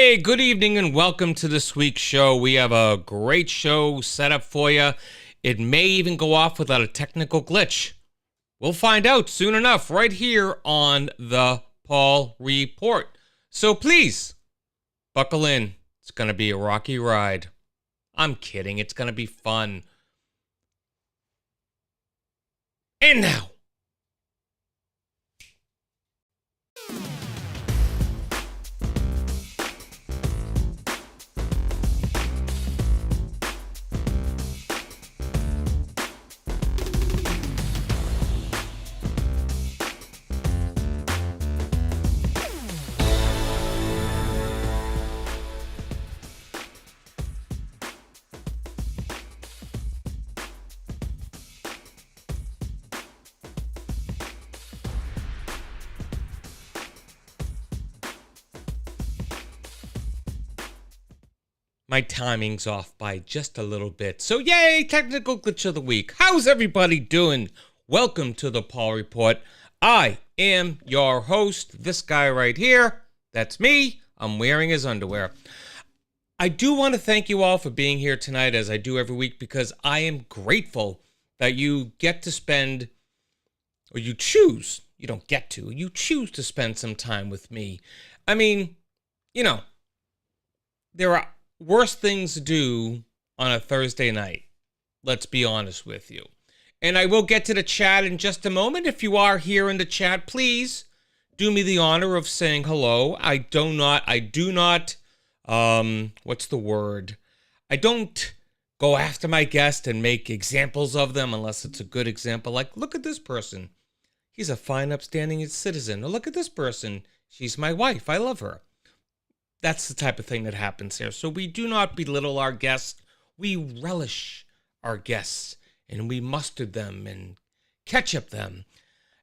Hey, good evening and welcome to this week's show. We have a great show set up for you. It may even go off without a technical glitch. We'll find out soon enough right here on the Paul Report. So please, buckle in. It's going to be a rocky ride. I'm kidding. It's going to be fun. And now, my timing's off by just a little bit. So yay, technical glitch of the week. How's everybody doing? Welcome to the Paul Report. I am your host, this guy right here. That's me. I'm wearing his underwear. I do want to thank you all for being here tonight, as I do every week, because I am grateful that you get to spend, or you choose, you don't get to, you choose to spend some time with me. I mean, you know, there are worse things to do on a Thursday night. Let's be honest with you. And I will get to the chat in just a moment. If you are here in the chat, please do me the honor of saying hello. I do not, what's the word? I don't go after my guest and make examples of them unless it's a good example. Like, look at this person. He's a fine, upstanding citizen. Or look at this person. She's my wife. I love her. That's the type of thing that happens here. So we do not belittle our guests. We relish our guests, and we mustard them and ketchup them.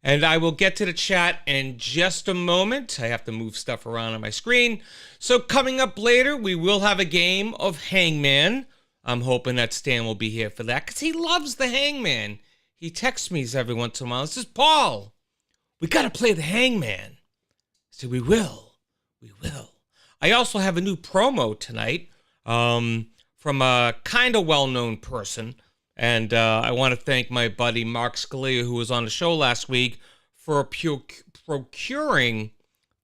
And I will get to the chat in just a moment. I have to move stuff around on my screen. So coming up later, we will have a game of Hangman. I'm hoping that Stan will be here for that, because he loves the Hangman. He texts me every once in a while and says, Paul, we got to play the Hangman. I said, we will. We will. I also have a new promo tonight from a kind of well-known person. And I want to thank my buddy Mark Scalia, who was on the show last week, for procuring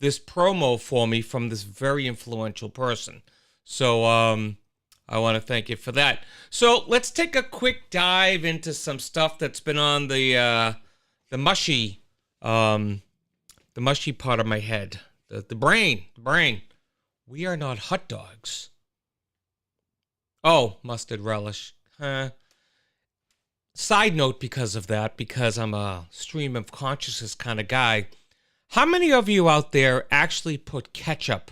this promo for me from this very influential person. So I want to thank you for that. So let's take a quick dive into some stuff that's been on the mushy part of my head, the brain. We are not hot dogs. Oh, mustard relish. Side note because of that, because I'm a stream of consciousness kind of guy, how many of you out there actually put ketchup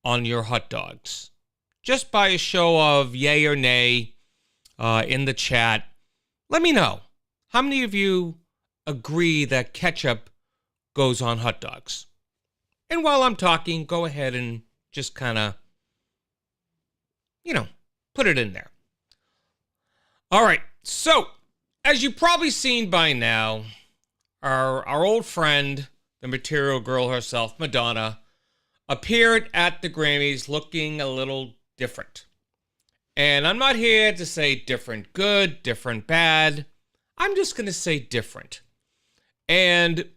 on your hot dogs? Just by a show of yay or nay in the chat, let me know. How many of you agree that ketchup goes on hot dogs? And while I'm talking, go ahead and just kind of, put it in there. All right. So, as you've probably seen by now, our old friend, the Material Girl herself, Madonna, appeared at the Grammys looking a little different. And I'm not here to say different good, different bad. I'm just going to say different. And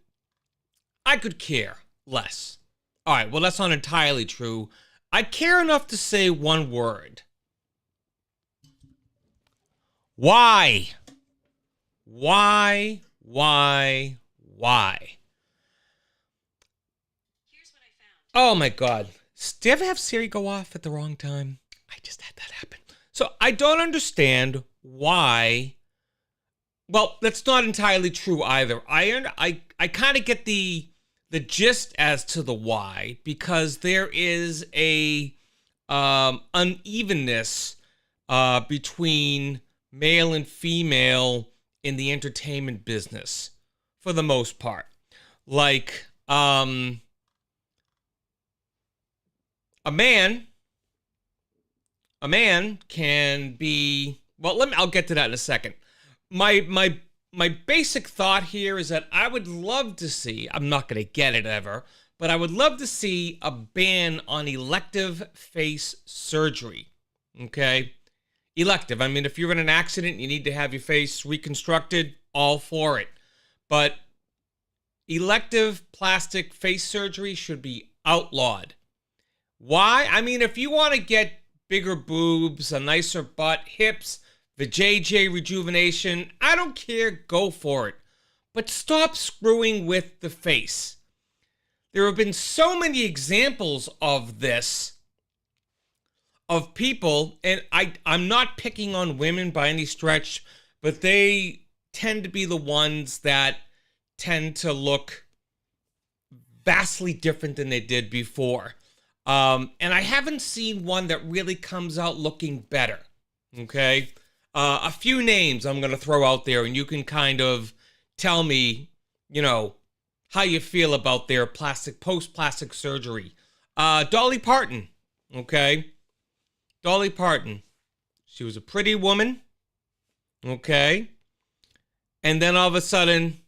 I could care less. All right, well, that's not entirely true. I care enough to say one word. Why? Why? Here's what I found. Oh, my God. Do you ever have Siri go off at the wrong time? I just had that happen. So I don't understand why. Well, that's not entirely true either. I kind of get the gist as to the why, because there is a unevenness between male and female in the entertainment business, for the most part. Like, a man can be, well, I'll get to that in a second. My basic thought here is that I would love to see, I'm not going to get it ever, but I would love to see a ban on elective face surgery. Okay? Elective. I mean, if you're in an accident, you need to have your face reconstructed, all for it. But elective plastic face surgery should be outlawed. Why? I mean, if you want to get bigger boobs, a nicer butt, hips, the JJ rejuvenation, I don't care, go for it. But stop screwing with the face. There have been so many examples of this, of people, and I'm not picking on women by any stretch, but they tend to be the ones that tend to look vastly different than they did before. And I haven't seen one that really comes out looking better, okay? A few names I'm going to throw out there, and you can kind of tell me, how you feel about their post-plastic surgery. Dolly Parton, okay? Dolly Parton. She was a pretty woman, okay? And then all of a sudden,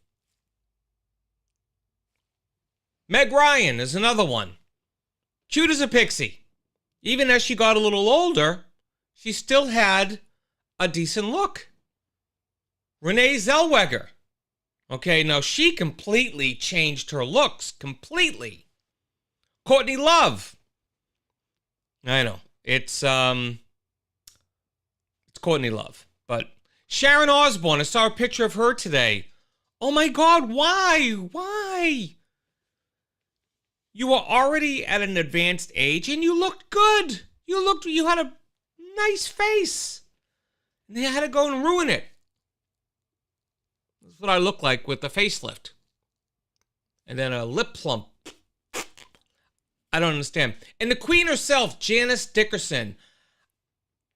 Meg Ryan is another one. Cute as a pixie. Even as she got a little older, she still had a decent look. Renee Zellweger. Okay, now she completely changed her looks. Completely. Courtney Love. I know. It's Courtney Love. But Sharon Osbourne, I saw a picture of her today. Oh my God, why? Why? You were already at an advanced age and you looked good. You had a nice face. And they had to go and ruin it. That's what I look like with the facelift. And then a lip plump. I don't understand. And the queen herself, Janice Dickerson.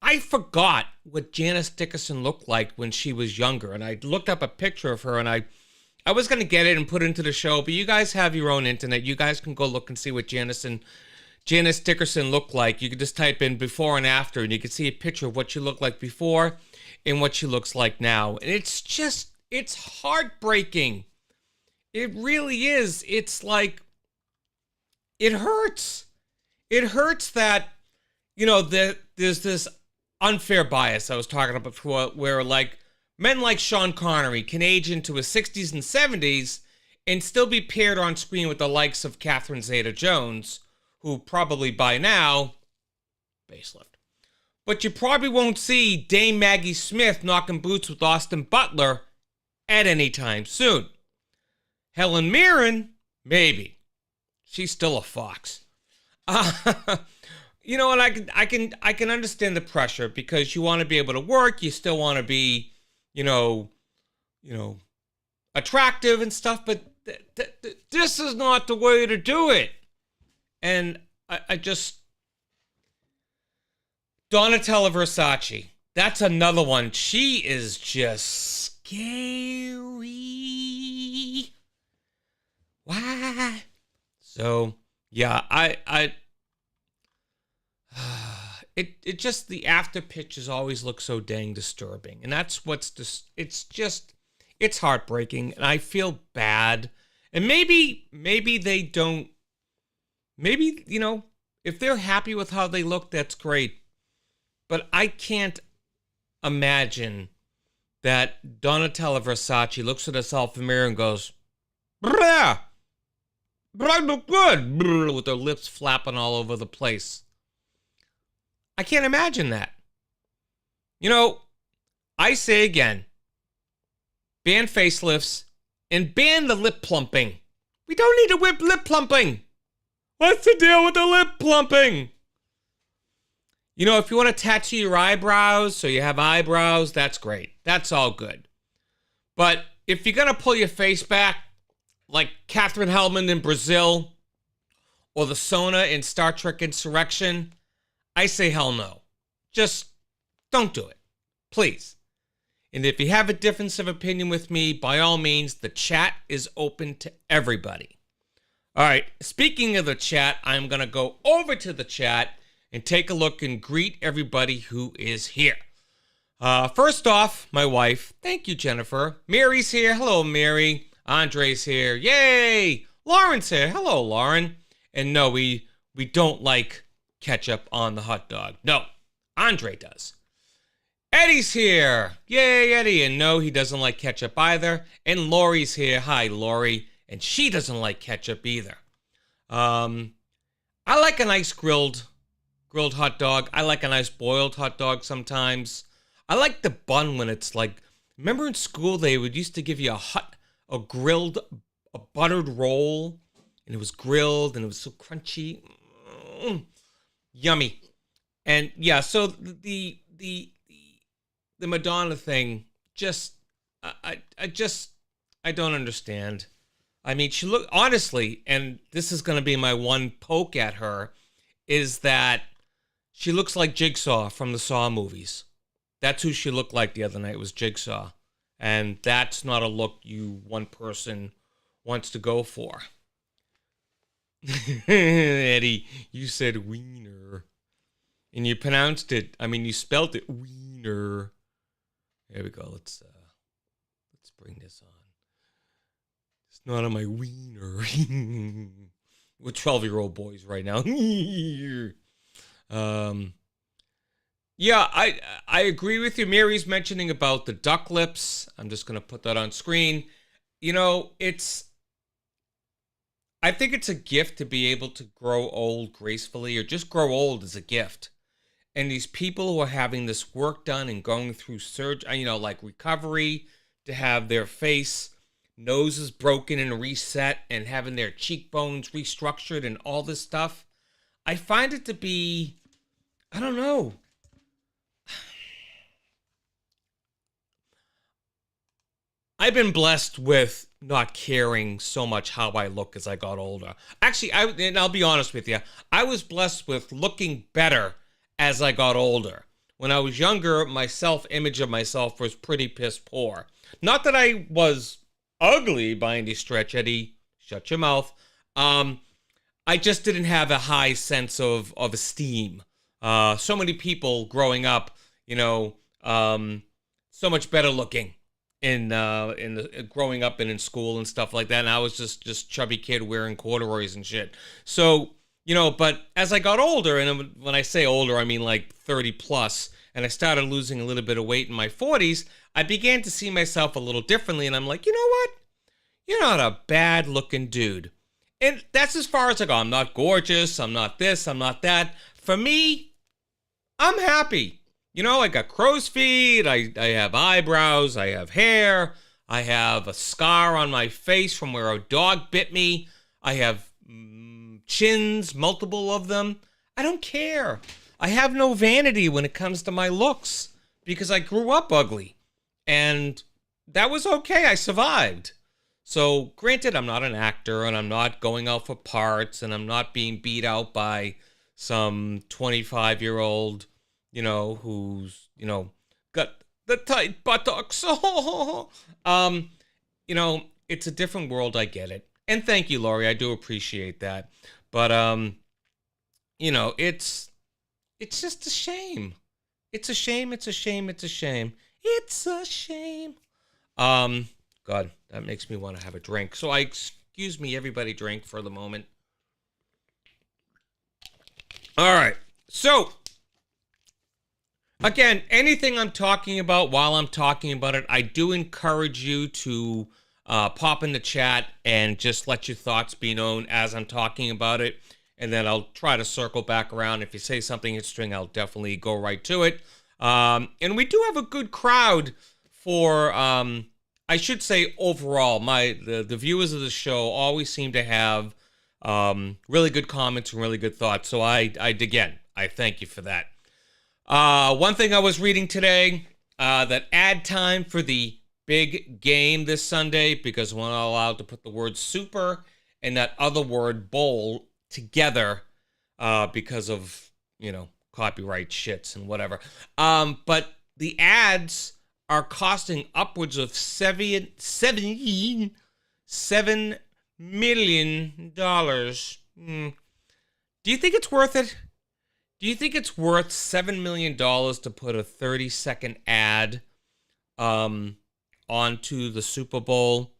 I forgot what Janice Dickerson looked like when she was younger. And I looked up a picture of her and I was going to get it and put it into the show. But you guys have your own internet. You guys can go look and see what Janice Dickerson looked like. You can just type in before and after. And you can see a picture of what she looked like before and what she looks like now. And it's heartbreaking. It really is. It's like, it hurts. It hurts that, there's this unfair bias I was talking about before, where like men like Sean Connery can age into his 60s and 70s and still be paired on screen with the likes of Catherine Zeta-Jones, who probably by now, facelift. But you probably won't see Dame Maggie Smith knocking boots with Austin Butler at any time soon. Helen Mirren, maybe. She's still a fox. And I can understand the pressure because you want to be able to work. You still want to be, attractive and stuff. But this is not the way to do it. And I just, Donatella Versace. That's another one. She is just scary. Why? So, yeah, it just, the after pictures always look so dang disturbing. And that's it's heartbreaking. And I feel bad. And maybe they don't, if they're happy with how they look, that's great. But I can't imagine that Donatella Versace looks at herself in the mirror and goes, "Bruh, but I look good," with her lips flapping all over the place. I can't imagine that. I say again, ban facelifts and ban the lip plumping. We don't need to whip lip plumping. What's the deal with the lip plumping? If you want to tattoo your eyebrows so you have eyebrows, that's great. That's all good. But if you're going to pull your face back, like Catherine Hellman in Brazil, or the Sona in Star Trek Insurrection, I say hell no. Just don't do it. Please. And if you have a difference of opinion with me, by all means, the chat is open to everybody. All right, speaking of the chat, I'm going to go over to the chat and take a look and greet everybody who is here. First off, my wife. Thank you, Jennifer. Mary's here. Hello, Mary. Andre's here. Yay! Lauren's here. Hello, Lauren. And no, we don't like ketchup on the hot dog. No, Andre does. Eddie's here. Yay, Eddie. And no, he doesn't like ketchup either. And Lori's here. Hi, Lori. And she doesn't like ketchup either. I like a nice grilled hot dog. I like a nice boiled hot dog sometimes. I like the bun when it's like, remember in school they would used to give you a buttered roll, and it was grilled and it was so crunchy. Yummy. And yeah, so the Madonna thing, I don't understand. I mean, honestly, and this is going to be my one poke at her, is that she looks like Jigsaw from the Saw movies. That's who she looked like the other night, was Jigsaw. And that's not a look one person wants to go for. Eddie, you said wiener. And you pronounced it, you spelled it wiener. There we go. Let's bring this on. It's not on my wiener. We're 12-year-old boys right now. Yeah, I agree with you. Mary's mentioning about the duck lips. I'm just going to put that on screen. I think it's a gift to be able to grow old gracefully, or just grow old is a gift. And these people who are having this work done and going through surgery, like recovery, to have their face, noses broken and reset, and having their cheekbones restructured and all this stuff, I find it to be, I don't know. I've been blessed with not caring so much how I look as I got older. Actually, I'll be honest with you, I was blessed with looking better as I got older. When I was younger, my self-image of myself was pretty piss poor. Not that I was ugly by any stretch, Eddie. Shut your mouth. I just didn't have a high sense of esteem. So many people growing up, so much better looking in growing up and in school and stuff like that. And I was just chubby kid wearing corduroys and shit. So, but as I got older, and when I say older, I mean like 30 plus, and I started losing a little bit of weight in my 40s, I began to see myself a little differently. And I'm like, you know what? You're not a bad looking dude. And that's as far as I go. I'm not gorgeous. I'm not this. I'm not that. For me, I'm happy. I got crow's feet. I have eyebrows. I have hair. I have a scar on my face from where a dog bit me. I have chins, multiple of them. I don't care. I have no vanity when it comes to my looks because I grew up ugly. And that was okay. I survived. So, granted, I'm not an actor, and I'm not going out for parts, and I'm not being beat out by some 25-year-old, who's, got the tight buttocks. It's a different world. I get it. And thank you, Lori. I do appreciate that. But, it's just a shame. It's a shame. It's a shame. It's a shame. It's a shame. God, that makes me want to have a drink. So excuse me, everybody drink for the moment. All right. So, again, anything I'm talking about while I'm talking about it, I do encourage you to pop in the chat and just let your thoughts be known as I'm talking about it. And then I'll try to circle back around. If you say something interesting, I'll definitely go right to it. And we do have a good crowd for... I should say overall, the viewers of the show always seem to have really good comments and really good thoughts. So I thank you for that. One thing I was reading today, that ad time for the big game this Sunday, because we're not allowed to put the word super and that other word bowl together because of, copyright shits and whatever. But the ads are costing upwards of $7 million. Do you think it's worth it? Do you think it's worth $7 million to put a 30-second ad onto the Super Bowl?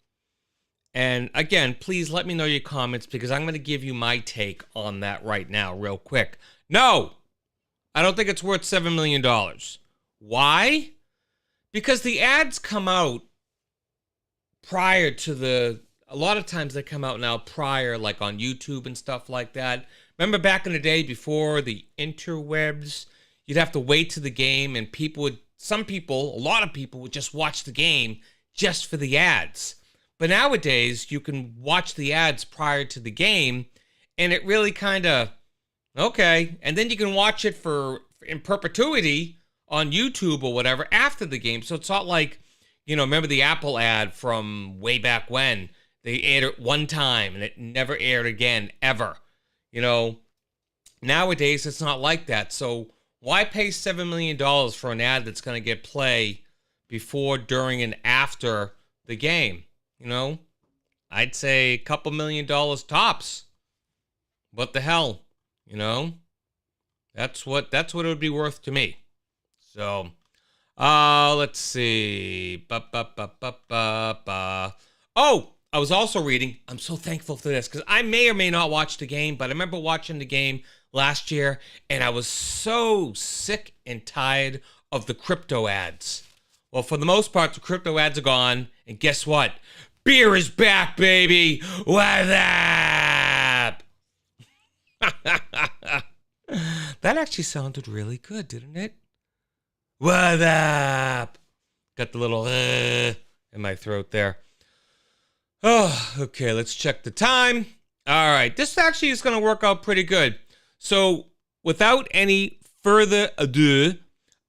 And again, please let me know your comments because I'm going to give you my take on that right now, real quick. No, I don't think it's worth $7 million. Why? Because the ads come out prior to a lot of times they come out now prior, like on YouTube and stuff like that. Remember back in the day before the interwebs, you'd have to wait to the game and a lot of people would just watch the game just for the ads. But nowadays, you can watch the ads prior to the game, and it really kind of, okay. And then you can watch it in perpetuity on YouTube or whatever after the game. So it's not like, remember the Apple ad from way back when? They aired it one time, and it never aired again, ever. Nowadays, it's not like that. So why pay $7 million for an ad that's going to get play before, during, and after the game? I'd say a couple $1 million tops. What the hell? That's what it would be worth to me. So, let's see. Oh, I was also reading. I'm so thankful for this because I may or may not watch the game, but I remember watching the game last year, and I was so sick and tired of the crypto ads. Well, for the most part, the crypto ads are gone, and guess what? Beer is back, baby! What's up? That actually sounded really good, didn't it? What up? Got the little in my throat there. Oh, okay, let's check the time. All right, this actually is going to work out pretty good. So, without any further ado,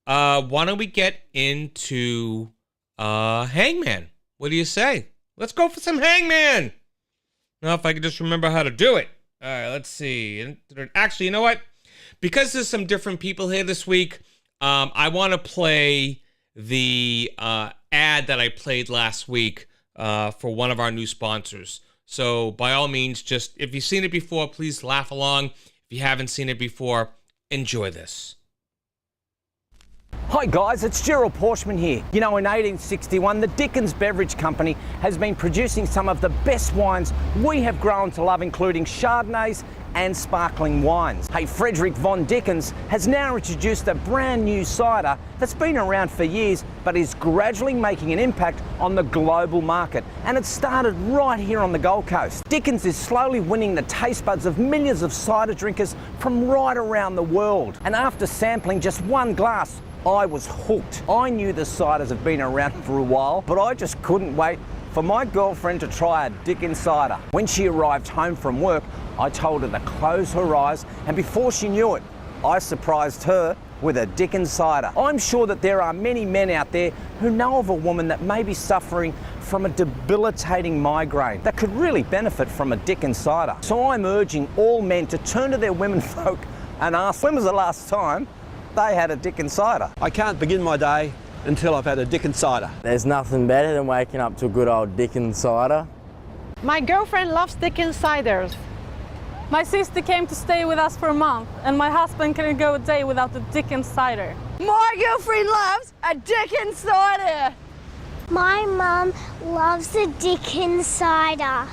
why don't we get into Hangman? What do you say? Let's go for some Hangman. Now, if I could just remember how to do it. All right, let's see. Actually, you know what? Because there's some different people here this week, I want to play the ad that I played last week for one of our new sponsors. So, by all means, just if you've seen it before, please laugh along. If you haven't seen it before, enjoy this. Hi guys, it's Gerald Porschman here. In 1861, the Dickens Beverage Company has been producing some of the best wines we have grown to love, including Chardonnays and sparkling wines. Hey, Frederick Von Dickens has now introduced a brand new cider that's been around for years, but is gradually making an impact on the global market. And it started right here on the Gold Coast. Dickens is slowly winning the taste buds of millions of cider drinkers from right around the world. And after sampling just one glass, I was hooked. I knew the ciders have been around for a while, but I just couldn't wait for my girlfriend to try a Dickens cider. When she arrived home from work, I told her to close her eyes, and before she knew it, I surprised her with a Dickens cider. I'm sure that there are many men out there who know of a woman that may be suffering from a debilitating migraine that could really benefit from a Dickens cider. So I'm urging all men to turn to their womenfolk and ask, when was the last time they had a Dickens cider? I can't begin my day until I've had a Dickens cider. There's nothing better than waking up to a good old Dickens cider. My girlfriend loves Dickens ciders. My sister came to stay with us for a month, and my husband couldn't go a day without the Dickens cider. My girlfriend loves a Dickens cider. My mum loves a Dickens cider.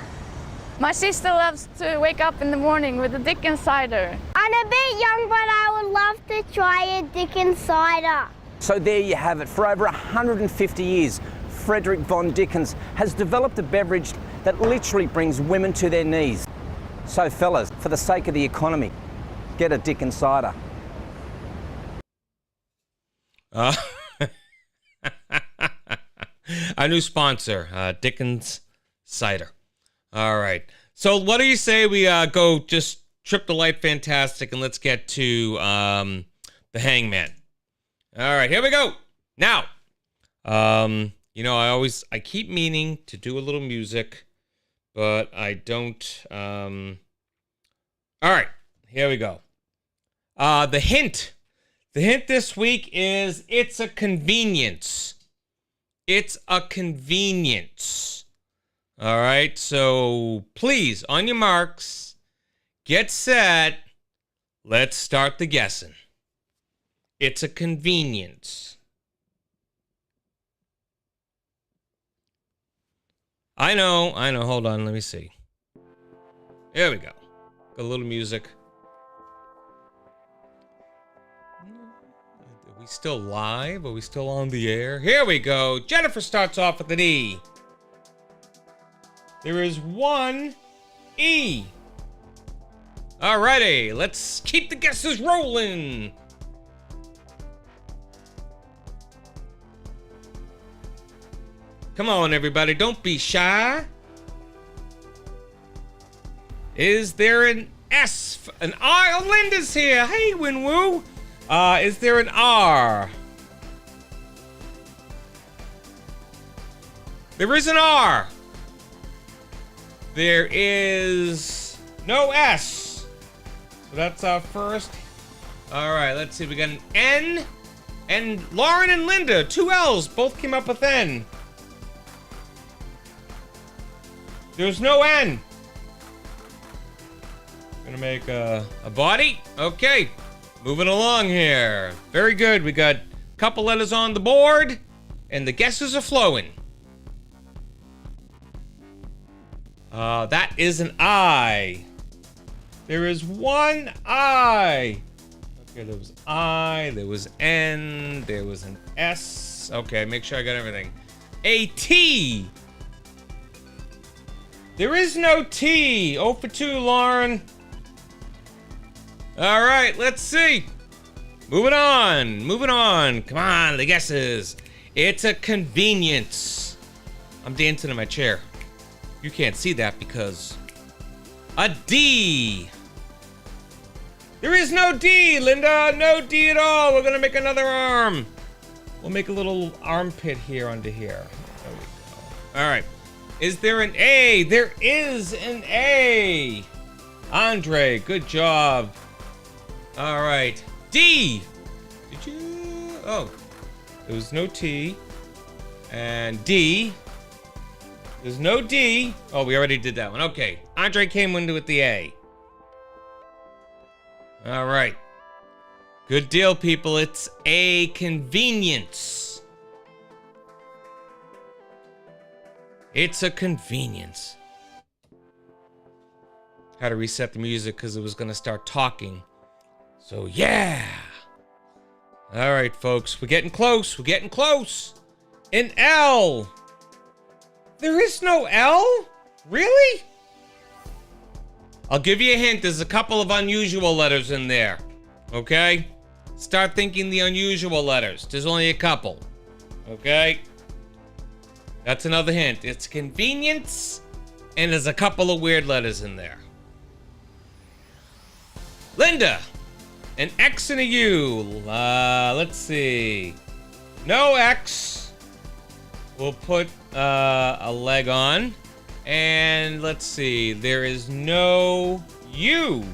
My sister loves to wake up in the morning with a Dickens cider. I'm a bit young, but I would love to try a Dickens cider. So there you have it. For over 150 years, Frederick Von Dickens has developed a beverage that literally brings women to their knees. So fellas, for the sake of the economy, get a Dickens cider. Our new sponsor, Dickens Cider. All right. So what do you say we go just trip the light fantastic and let's get to the Hangman. All right, here we go. Now, I keep meaning to do a little music, but I don't. All right, here we go. The hint this week is it's a convenience. It's a convenience. All right, so please, on your marks, get set. Let's start the guessing. It's a convenience. I know. Hold on, let me see. There we go. Got a little music. Are we still live? Are we still on the air? Here we go. Jennifer starts off with an E. There is one E. Alrighty, let's keep the guesses rolling. Come on, everybody, don't be shy. Is there an S? An I? Oh, Linda's here. Hey, Winwoo. Is there an R? There is an R. There is no S. So that's our first. All right, let's see. We got an N. And Lauren and Linda, 2 L's, both came up with N. There's no N. Gonna make a body. Okay, moving along here. Very good. We got a couple letters on the board, and the guesses are flowing. That is an I. There is one I. Okay, there was I, there was N, there was an S. Okay, make sure I got everything. A T. There is no T. 0 for 2, Lauren. All right, let's see. Moving on. Come on, the guesses. It's a convenience. I'm dancing in my chair. You can't see that because... A D. There is no D, Linda. No D at all. We're gonna make another arm. We'll make a little armpit here under here. There we go. All right. Is there an A? There is an A. Andre, good job. All right. D. Did you? Oh, there was no T. And D. There's no D. Oh, we already did that one. Okay. Andre came into with the A. All right. Good deal, people. It's a convenience. It's a convenience. Had to reset the music because it was going to start talking. So, yeah. All right, folks. We're getting close. An L. There is no L? Really? I'll give you a hint. There's a couple of unusual letters in there. Okay? Start thinking the unusual letters. There's only a couple. Okay? That's another hint. It's convenience, and there's a couple of weird letters in there. Linda, an X and a U. Let's see. No X. We'll put a leg on. And let's see. There is no U.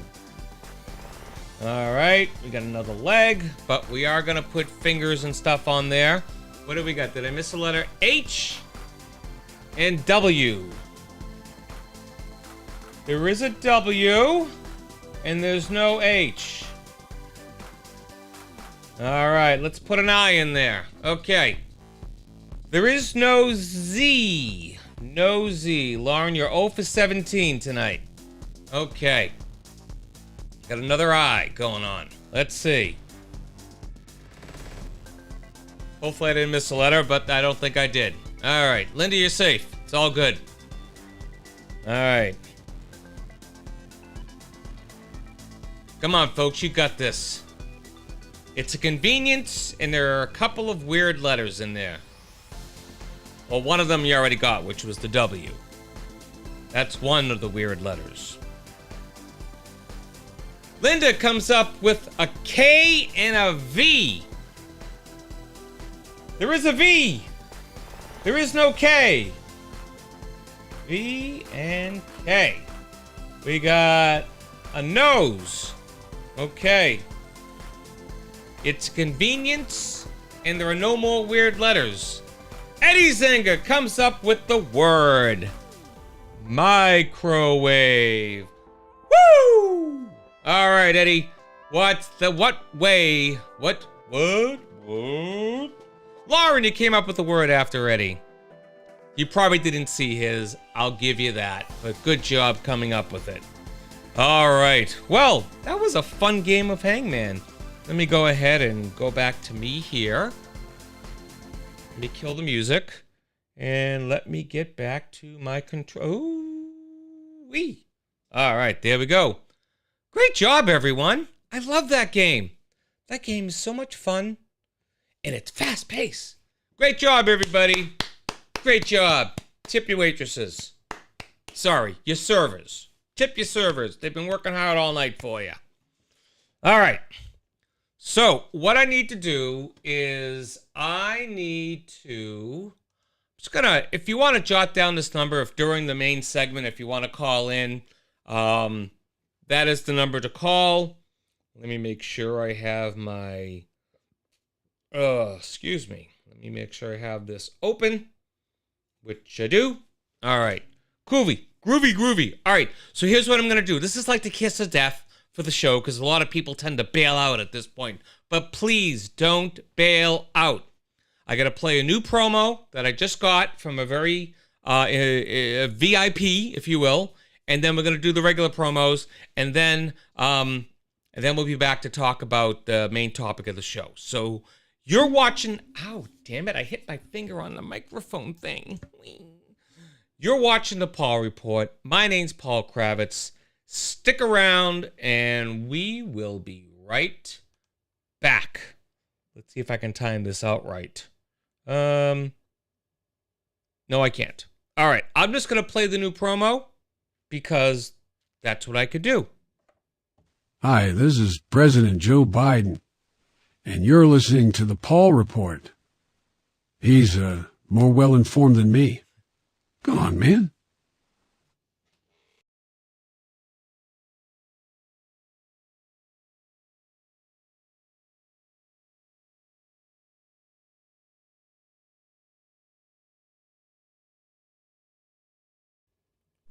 All right. We got another leg, but we are going to put fingers and stuff on there. What do we got? Did I miss a letter? H and W. There is a W, and there's no H. All right, let's put an I in there. Okay. There is no Z. No Z. Lauren, you're 0 for 17 tonight. Okay. Got another I going on. Let's see. Hopefully I didn't miss a letter, but I don't think I did. All right, Linda, you're safe. It's all good. All right. Come on, folks, you got this. It's a convenience, and there are a couple of weird letters in there. Well, one of them you already got, which was the W. That's one of the weird letters. Linda comes up with a K and a V. There is a V. There is no K. V and K. We got a nose. Okay. It's convenience, and there are no more weird letters. Eddie Zanger comes up with the word microwave. Woo! All right, Eddie. What way? What? Lauren, you came up with the word after Eddie. You probably didn't see his. I'll give you that. But good job coming up with it. All right. Well, that was a fun game of Hangman. Let me go ahead and go back to me here. Let me kill the music. And let me get back to my control. Ooh-wee. All right, there we go. Great job, everyone. I love that game. That game is so much fun. And it's fast-paced. Great job, everybody. Great job. Tip your waitresses. Sorry, your servers. Tip your servers. They've been working hard all night for you. All right. So what I need to do is if you want to jot down this number, if during the main segment, if you want to call in, that is the number to call. Let me make sure I have my, excuse me. Let me make sure I have this open, which I do. All right. Groovy. All right. So here's what I'm going to do. This is like the kiss of death for the show because a lot of people tend to bail out at this point. But please don't bail out. I got to play a new promo that I just got from a very a VIP, if you will. And then we're going to do the regular promos. And then we'll be back to talk about the main topic of the show. So you're watching. Ow, damn it. I hit my finger on the microphone thing. You're watching the Paul Report. My name's Paul Kravitz. Stick around and we will be right back. Let's see if I can time this out right. No, I can't. All right. I'm just going to play the new promo because that's what I could do. Hi, this is President Joe Biden, and you're listening to the Paul Report. He's more well-informed than me. Go on, man.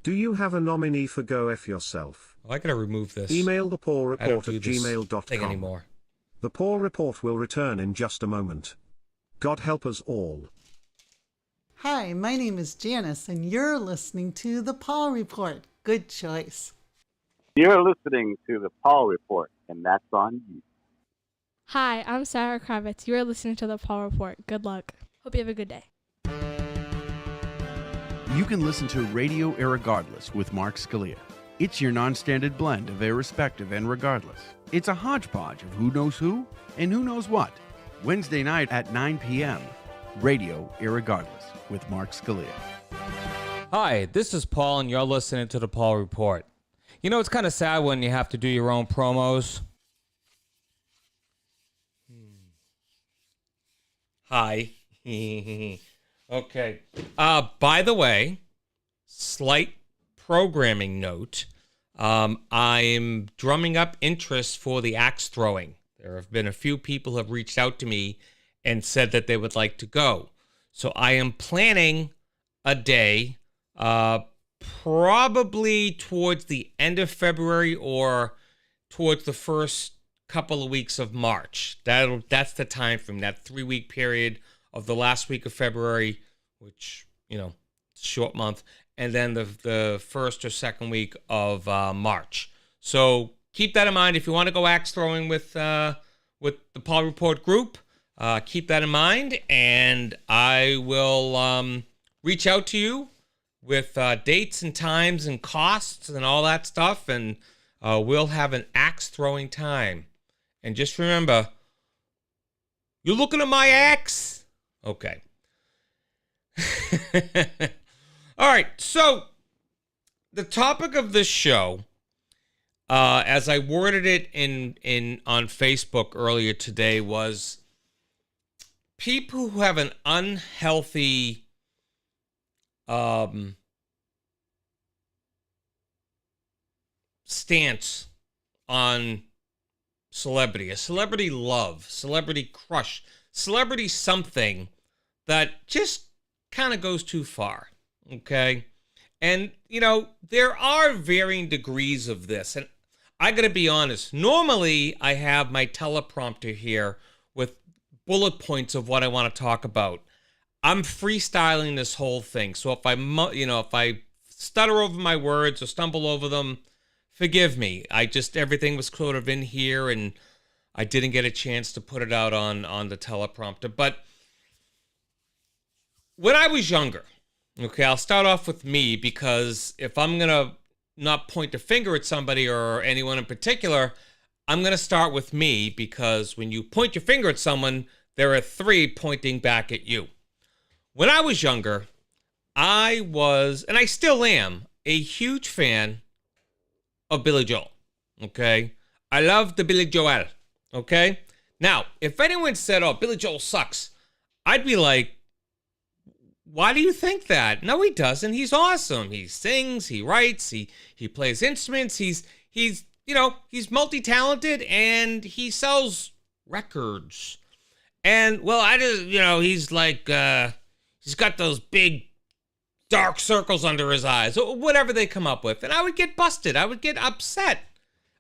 Do you have a nominee for Go F Yourself? Oh, I gotta remove this. Email the Paul I don't Report do at this gmail.com. thing anymore. The Paul Report will return in just a moment. God help us all. Hi, my name is Janice, and you're listening to The Paul Report. Good choice. You're listening to The Paul Report, and that's on you. Hi, I'm Sarah Kravitz. You're listening to The Paul Report. Good luck. Hope you have a good day. You can listen to Radio Irregardless with Mark Scalia. It's your non-standard blend of irrespective and regardless. It's a hodgepodge of who knows who and who knows what. Wednesday night at 9 p.m. Radio Irregardless with Mark Scalia. Hi, this is Paul, and you're listening to the Paul Report. You know, it's kind of sad when you have to do your own promos. Hi. Okay. By the way, slight programming note. I'm drumming up interest for the axe throwing. There have been a few people who have reached out to me and said that they would like to go. So I am planning a day, probably towards the end of February or towards the first couple of weeks of March. That's the time frame, that 3-week period of the last week of February, which, you know, it's a short month, and then the first or second week of March. So keep that in mind. If you want to go axe throwing with the Paul Report group, keep that in mind, and I will reach out to you with dates and times and costs and all that stuff, and we'll have an axe throwing time. And just remember, you're looking at my axe? Okay. All right, so the topic of this show, as I worded it on Facebook earlier today, was people who have an unhealthy stance on celebrity, a celebrity love, celebrity crush, celebrity something that just kind of goes too far, okay? And, you know, there are varying degrees of this. And I got to be honest, normally I have my teleprompter here with bullet points of what I want to talk about. I'm freestyling this whole thing. So if if I stutter over my words or stumble over them, forgive me. Everything was sort of in here and I didn't get a chance to put it out on the teleprompter. But when I was younger, okay, I'll start off with me, because if I'm going to not point a finger at somebody or anyone in particular, I'm going to start with me, because when you point your finger at someone, there are 3 pointing back at you. When I was younger, I was, and I still am, a huge fan of Billy Joel, okay? I love the Billy Joel, okay? Now, if anyone said, oh, Billy Joel sucks, I'd be like, why do you think that? No, he doesn't. He's awesome. He sings, he writes, he plays instruments, he's multi-talented, and he sells records. And, well, he's like, he's got those big dark circles under his eyes, or whatever they come up with. And I would get busted. I would get upset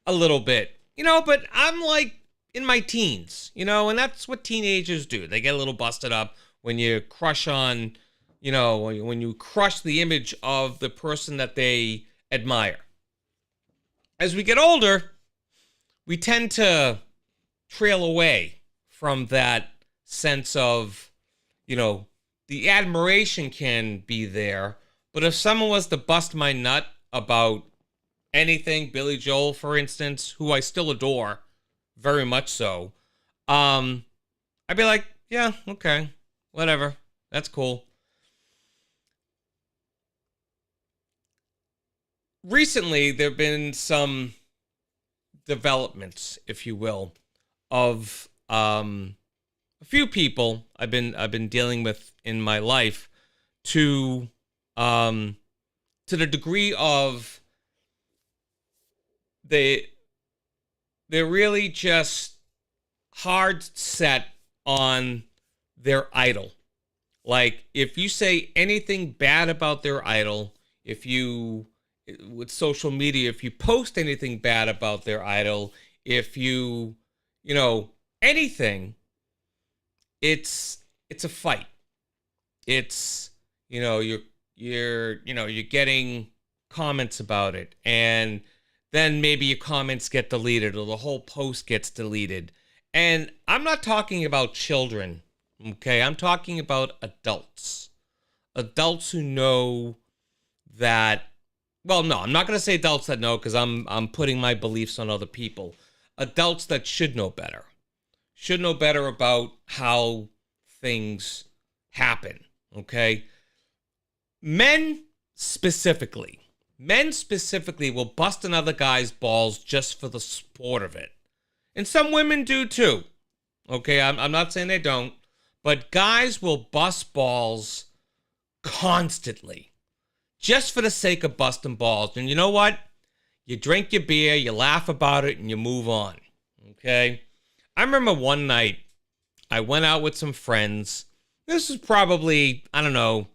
a little bit, but I'm like in my teens, and that's what teenagers do. They get a little busted up when you crush on, when you crush the image of the person that they admire. As we get older, we tend to trail away from that sense of, the admiration can be there, but if someone was to bust my nut about anything, Billy Joel, for instance, who I still adore, very much so, I'd be like, yeah, okay, whatever, that's cool. Recently, there have been some developments, if you will, of a few people I've been dealing with in my life to the degree of they're really just hard set on their idol. Like, if you say anything bad about their idol, with social media, if you post anything bad about their idol, if anything, it's a fight. It's, you're getting comments about it, and then maybe your comments get deleted or the whole post gets deleted. And I'm not talking about children, okay? I'm talking about adults. Adults who know that, well, no, I'm not going to say adults that know, because I'm putting my beliefs on other people. Adults that should know better. Should know better about how things happen, okay? Men specifically will bust another guy's balls just for the sport of it. And some women do too, okay? I'm not saying they don't, but guys will bust balls constantly just for the sake of busting balls. And you know what? You drink your beer, you laugh about it, and you move on, okay? I remember one night I went out with some friends. This was probably, I don't know,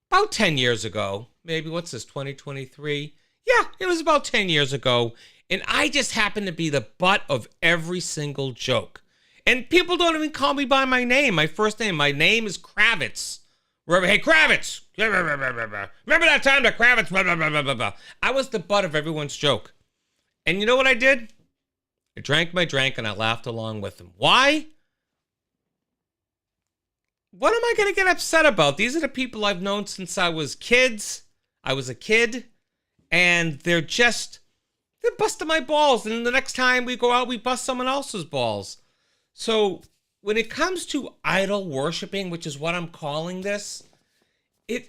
about 10 years ago. Maybe, what's this, 2023? Yeah, it was about 10 years ago. And I just happened to be the butt of every single joke. And people don't even call me by my name, my first name. My name is Kravitz. Hey, Kravitz! Remember that time that Kravitz... I was the butt of everyone's joke. And you know what I did? I drank my drink and I laughed along with them. Why? What am I going to get upset about? These are the people I've known since I was a kid, and they're busting my balls. And the next time we go out, we bust someone else's balls. So when it comes to idol worshiping, which is what I'm calling this, I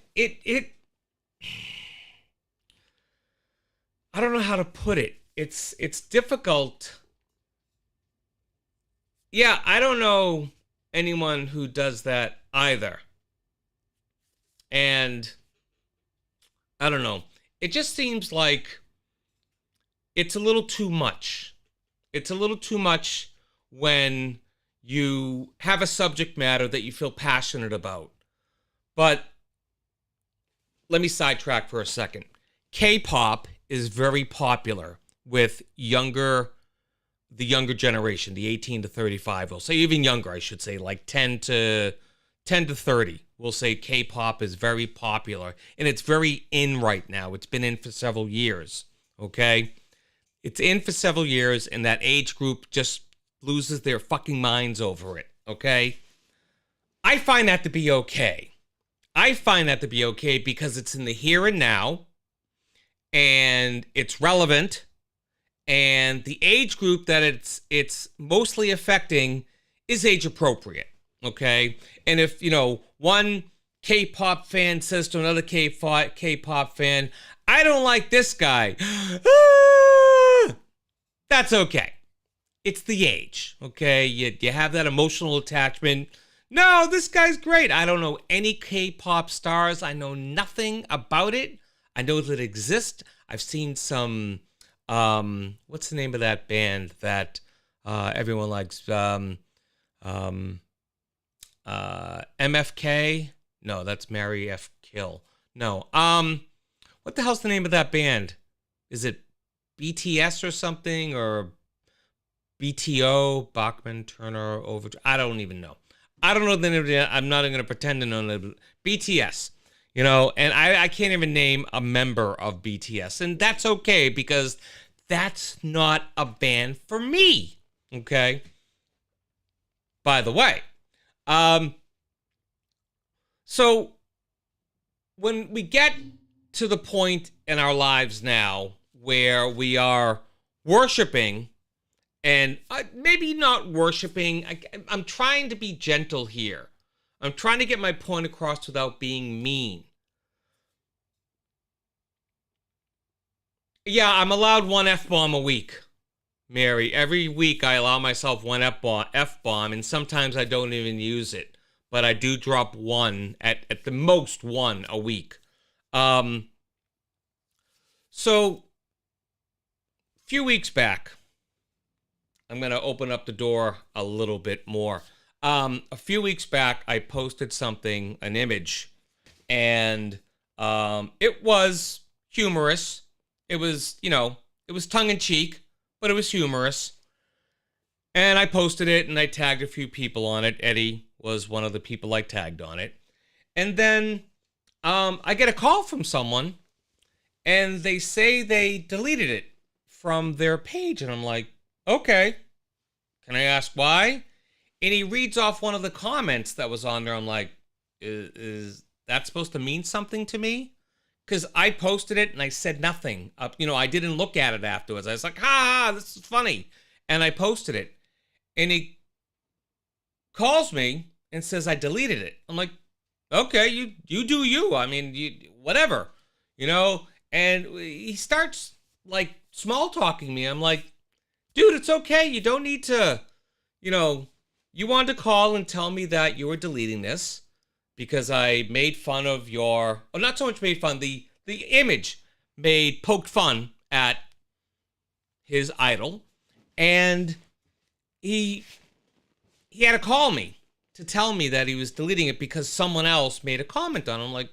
don't know how to put it. It's difficult. Yeah, I don't know anyone who does that either. And I don't know. It just seems like it's a little too much. It's a little too much when you have a subject matter that you feel passionate about. But let me sidetrack for a second. K-pop is very popular with younger the younger generation, the 18 to 35, we'll say even younger, I should say, like 10 to 30. We'll say K-pop is very popular, and it's very in right now. It's been in for several years, okay? It's in for several years, and that age group just loses their fucking minds over it, okay? I find that to be okay. I find that to be okay because it's in the here and now, and it's relevant, and the age group that it's mostly affecting is age appropriate, okay? And if, one K-pop fan says to another K-pop fan, I don't like this guy, that's okay. It's the age, okay? You have that emotional attachment. No, this guy's great. I don't know any K-pop stars. I know nothing about it. I know that it exists. I've seen some, what's the name of that band that everyone likes? MFK? No, that's Mary F. Kill. No. What the hell's the name of that band? Is it BTS or something? Or BTO? Bachman Turner Overdrive? I don't even know. I don't know the name. I'm not even going to pretend to know the BTS. And I can't even name a member of BTS. And that's okay because that's not a band for me. Okay? By the way, so when we get to the point in our lives now where we are worshiping, and maybe not worshiping, I'm trying to be gentle here. I'm trying to get my point across without being mean. Yeah, I'm allowed one F-bomb a week, Mary. Every week I allow myself one F-bomb, and sometimes I don't even use it. But I do drop one, at the most one a week. So, a few weeks back, I'm going to open up the door a little bit more. A few weeks back, I posted something, an image, and it was humorous. It was, it was tongue-in-cheek, but it was humorous. And I posted it, and I tagged a few people on it. Eddie was one of the people I tagged on it. And then I get a call from someone, and they say they deleted it from their page. And I'm like, okay, can I ask why? And he reads off one of the comments that was on there. I'm like, is that supposed to mean something to me? Because I posted it and I said nothing. I didn't look at it afterwards. I was like, ha, this is funny. And I posted it. And he calls me and says I deleted it. I'm like, okay, you do you. I mean, whatever, And he starts like small talking me. I'm like, dude, it's okay. You don't need to, you wanted to call and tell me that you were deleting this because I made fun of not so much made fun, the image poked fun at his idol. And he had to call me to tell me that he was deleting it because someone else made a comment on it. I'm like,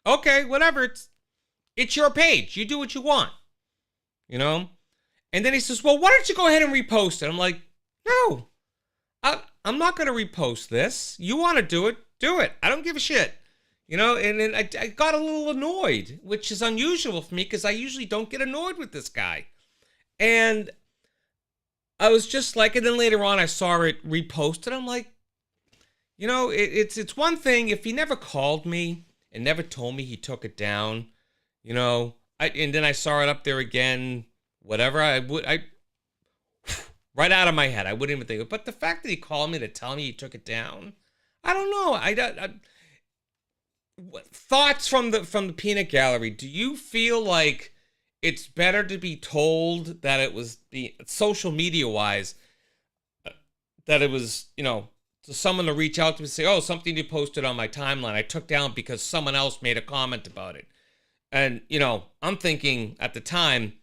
okay, whatever. It's your page. You do what you want, And then he says, well, why don't you go ahead and repost it? I'm like, no, I'm not going to repost this. You want to do it, do it. I don't give a shit. And then I got a little annoyed, which is unusual for me because I usually don't get annoyed with this guy. And I was just like, and then later on I saw it reposted. I'm like, it's one thing if he never called me and never told me he took it down, and then I saw it up there again, whatever, I right out of my head, I wouldn't even think of it. But the fact that he called me to tell me he took it down, I don't know. Thoughts from the peanut gallery. Do you feel like it's better to be told that it was social media wise, that it was, to someone to reach out to me and say, oh, something you posted on my timeline I took down because someone else made a comment about it. And, I'm thinking at the time,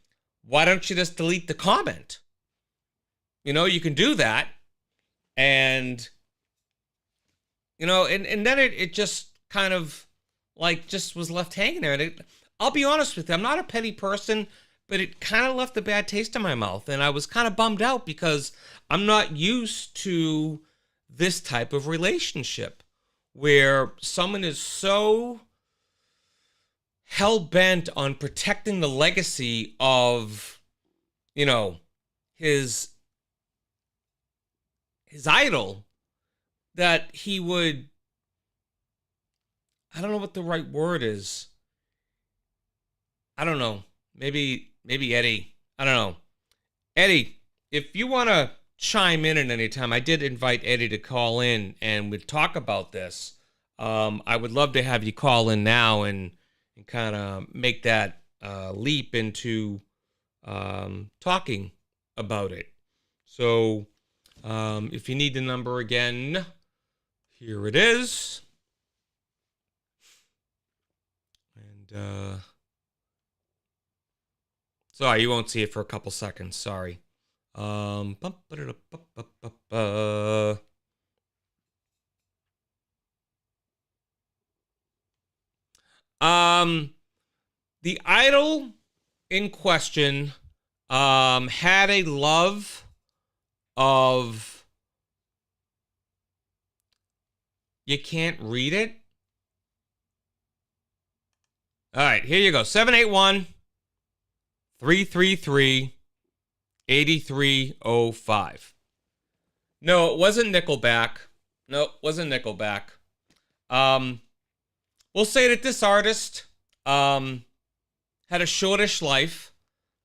why don't you just delete the comment? You can do that. And, and then it just kind of just was left hanging there. And I'll be honest with you, I'm not a petty person, but it kind of left a bad taste in my mouth. And I was kind of bummed out because I'm not used to this type of relationship where someone is so hell-bent on protecting the legacy of, you know, his idol, that he would, I don't know what the right word is. I don't know. Maybe Eddie. I don't know. Eddie, if you want to chime in at any time, I did invite Eddie to call in and we'd talk about this. I would love to have you call in now and kind of make that leap into talking about it. So if you need the number again, here it is. And sorry, you won't see it for a couple seconds. Sorry. The idol in question had a love of, you can't read it. All right, here you go. 781-333-8305. No, it wasn't Nickelback. No, it wasn't Nickelback. We'll say that this artist had a shortish life,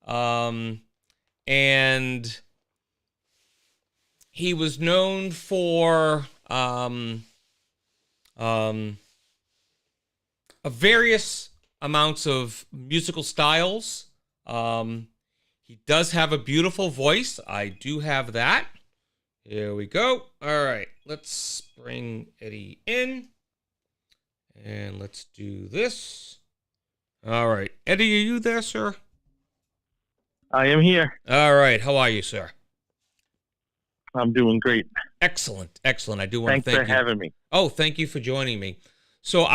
and he was known for various amounts of musical styles. He does have a beautiful voice. I do have that. Here we go. All right, let's bring Eddie in. And let's do this. All right. Eddie, are you there, sir? I am here. All right. How are you, sir? I'm doing great. Excellent. Excellent. I do want to Thanks thank for you. having me. Oh, thank you for joining me. So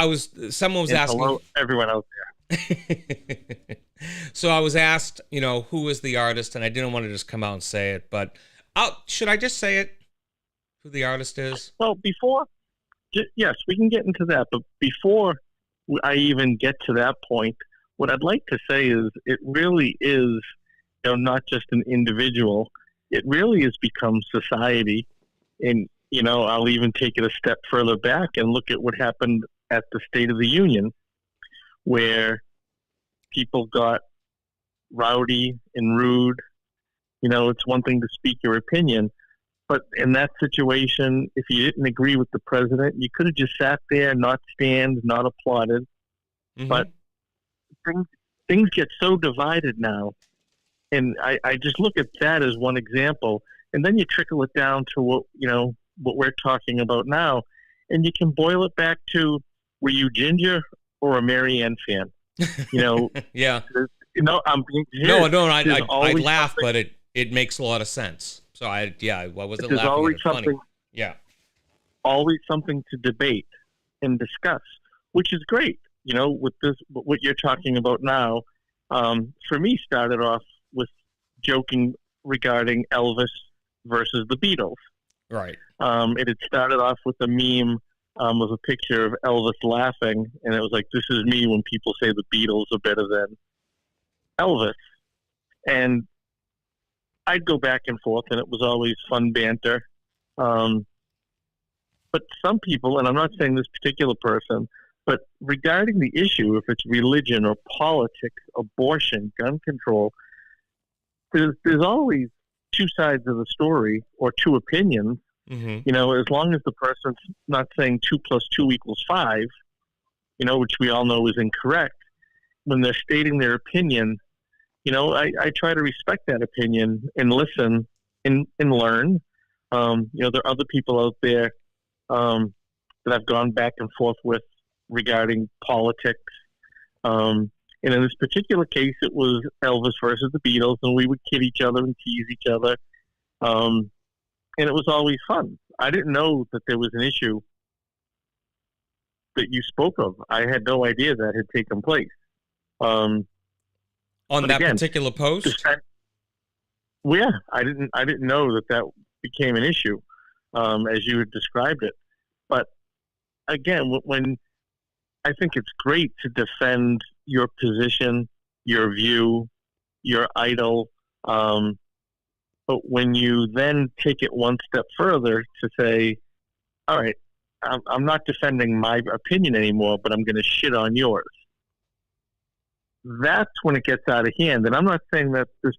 someone was And asking. hello, everyone out there. So I was asked, who is the artist, and I didn't want to just come out and say it, but should I just say it? Who the artist is? Well, yes, we can get into that, but before I even get to that point, what I'd like to say is it really is, not just an individual. It really has become society, and I'll even take it a step further back and look at what happened at the State of the Union, where people got rowdy and rude. It's one thing to speak your opinion, but in that situation, if you didn't agree with the president, you could have just sat there, not stand, not applauded. Mm-hmm. But things get so divided now. And I just look at that as one example. And then you trickle it down to what we're talking about now. And you can boil it back to, were you Ginger or a Mary Ann fan? Yeah. I'm being serious. No, I laugh, but it makes a lot of sense. So I wasn't There's laughing always at it funny. something. Yeah. Always something to debate and discuss, which is great. With what you're talking about now, for me, started off with joking regarding Elvis versus the Beatles. Right. It had started off with a meme of a picture of Elvis laughing, and it was like, this is me when people say the Beatles are better than Elvis. And I'd go back and forth, and it was always fun banter. But some people, and I'm not saying this particular person, but regarding the issue, if it's religion or politics, abortion, gun control, there's always two sides of the story or two opinions. Mm-hmm. As long as the person's not saying 2 + 2 = 5, which we all know is incorrect, when they're stating their opinion, I try to respect that opinion and listen and learn. There are other people out there that I've gone back and forth with regarding politics. And in this particular case, it was Elvis versus the Beatles, and we would kid each other and tease each other. And it was always fun. I didn't know that there was an issue that you spoke of. I had no idea that had taken place. On But that again, particular post? Well, yeah, I didn't know that became an issue, as you had described it. But again, when I think it's great to defend your position, your view, your idol, but when you then take it one step further to say, all right, I'm not defending my opinion anymore, but I'm going to shit on yours. That's when it gets out of hand. And I'm not saying that this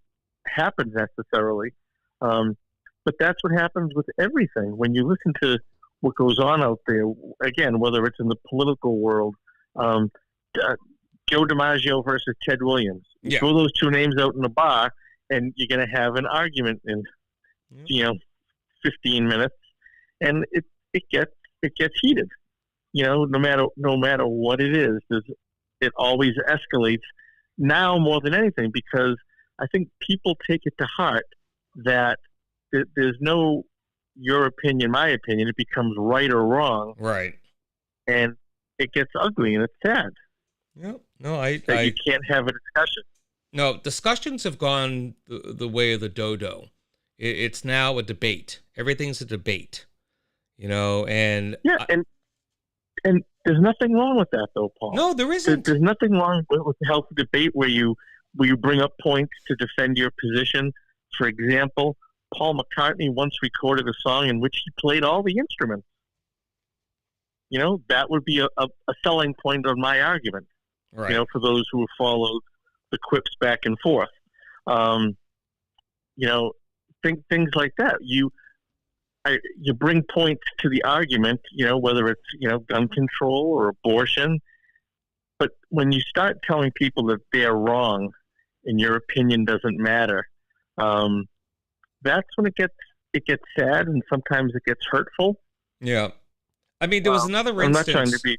happens necessarily, but that's what happens with everything. When you listen to what goes on out there, again, whether it's in the political world, Joe DiMaggio versus Ted Williams. You throw those two names out in a bar, and you're going to have an argument in, 15 minutes, and it gets heated. No matter what it is, it always escalates now more than anything, because I think people take it to heart that there's no your opinion, my opinion. It becomes right or wrong. Right. And it gets ugly, and it's sad. Yep. No, you can't have a discussion. No, discussions have gone the way of the dodo. It's now a debate. Everything's a debate, and yeah, and there's nothing wrong with that, though, Paul. No, there isn't. There's nothing wrong with a healthy debate where you bring up points to defend your position. For example, Paul McCartney once recorded a song in which he played all the instruments. That would be a selling point on my argument. Right. For those who have followed the quips back and forth. Things like that. You bring points to the argument, whether it's, gun control or abortion. But when you start telling people that they're wrong and your opinion doesn't matter, that's when it gets sad, and sometimes it gets hurtful. Yeah. I mean, there was another instance. I'm not trying to be.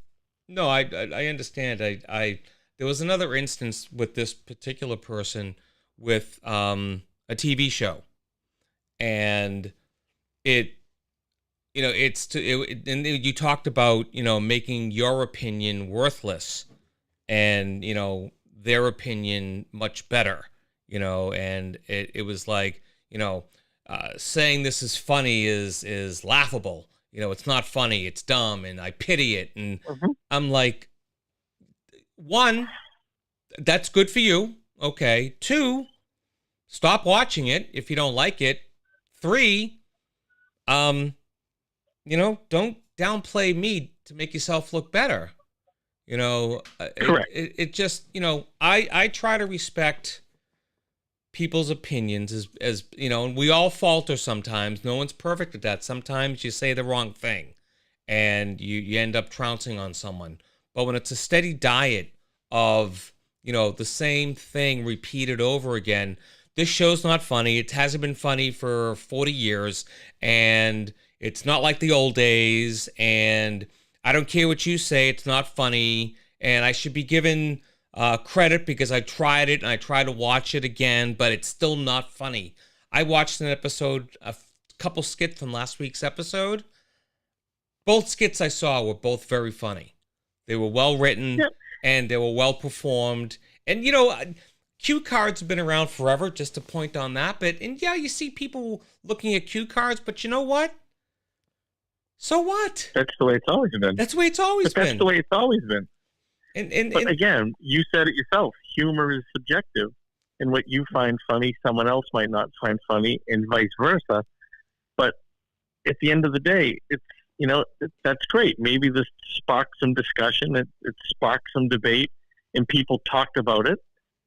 No, I understand. There was another instance with this particular person with a TV show, and and you talked about making your opinion worthless, and their opinion much better, and it was like saying this is funny is laughable. It's not funny, it's dumb, and I pity it. And I'm like, one, that's good for you. Okay. Two, stop watching it if you don't like it. Three, don't downplay me to make yourself look better. Correct. It just, I try to respect people's opinions as and we all falter sometimes. No one's perfect at that. Sometimes you say the wrong thing and you end up trouncing on someone. But when it's a steady diet of, the same thing repeated over again, this show's not funny. It hasn't been funny for 40 years, and it's not like the old days, and I don't care what you say, it's not funny, and I should be given credit because I tried it and I tried to watch it again, but it's still not funny. I watched an episode, a couple skits from last week's episode. Both skits I saw were both very funny. They were well written, and they were well performed. And cue cards have been around forever, just to point on that. You see people looking at cue cards, but you know what? So what? That's the way it's always been. That's the way it's always been. That's the way it's always been. But again, you said it yourself. Humor is subjective, and what you find funny, someone else might not find funny, and vice versa. But at the end of the day, it's that's great. Maybe this sparked some discussion. It sparked some debate, and people talked about it.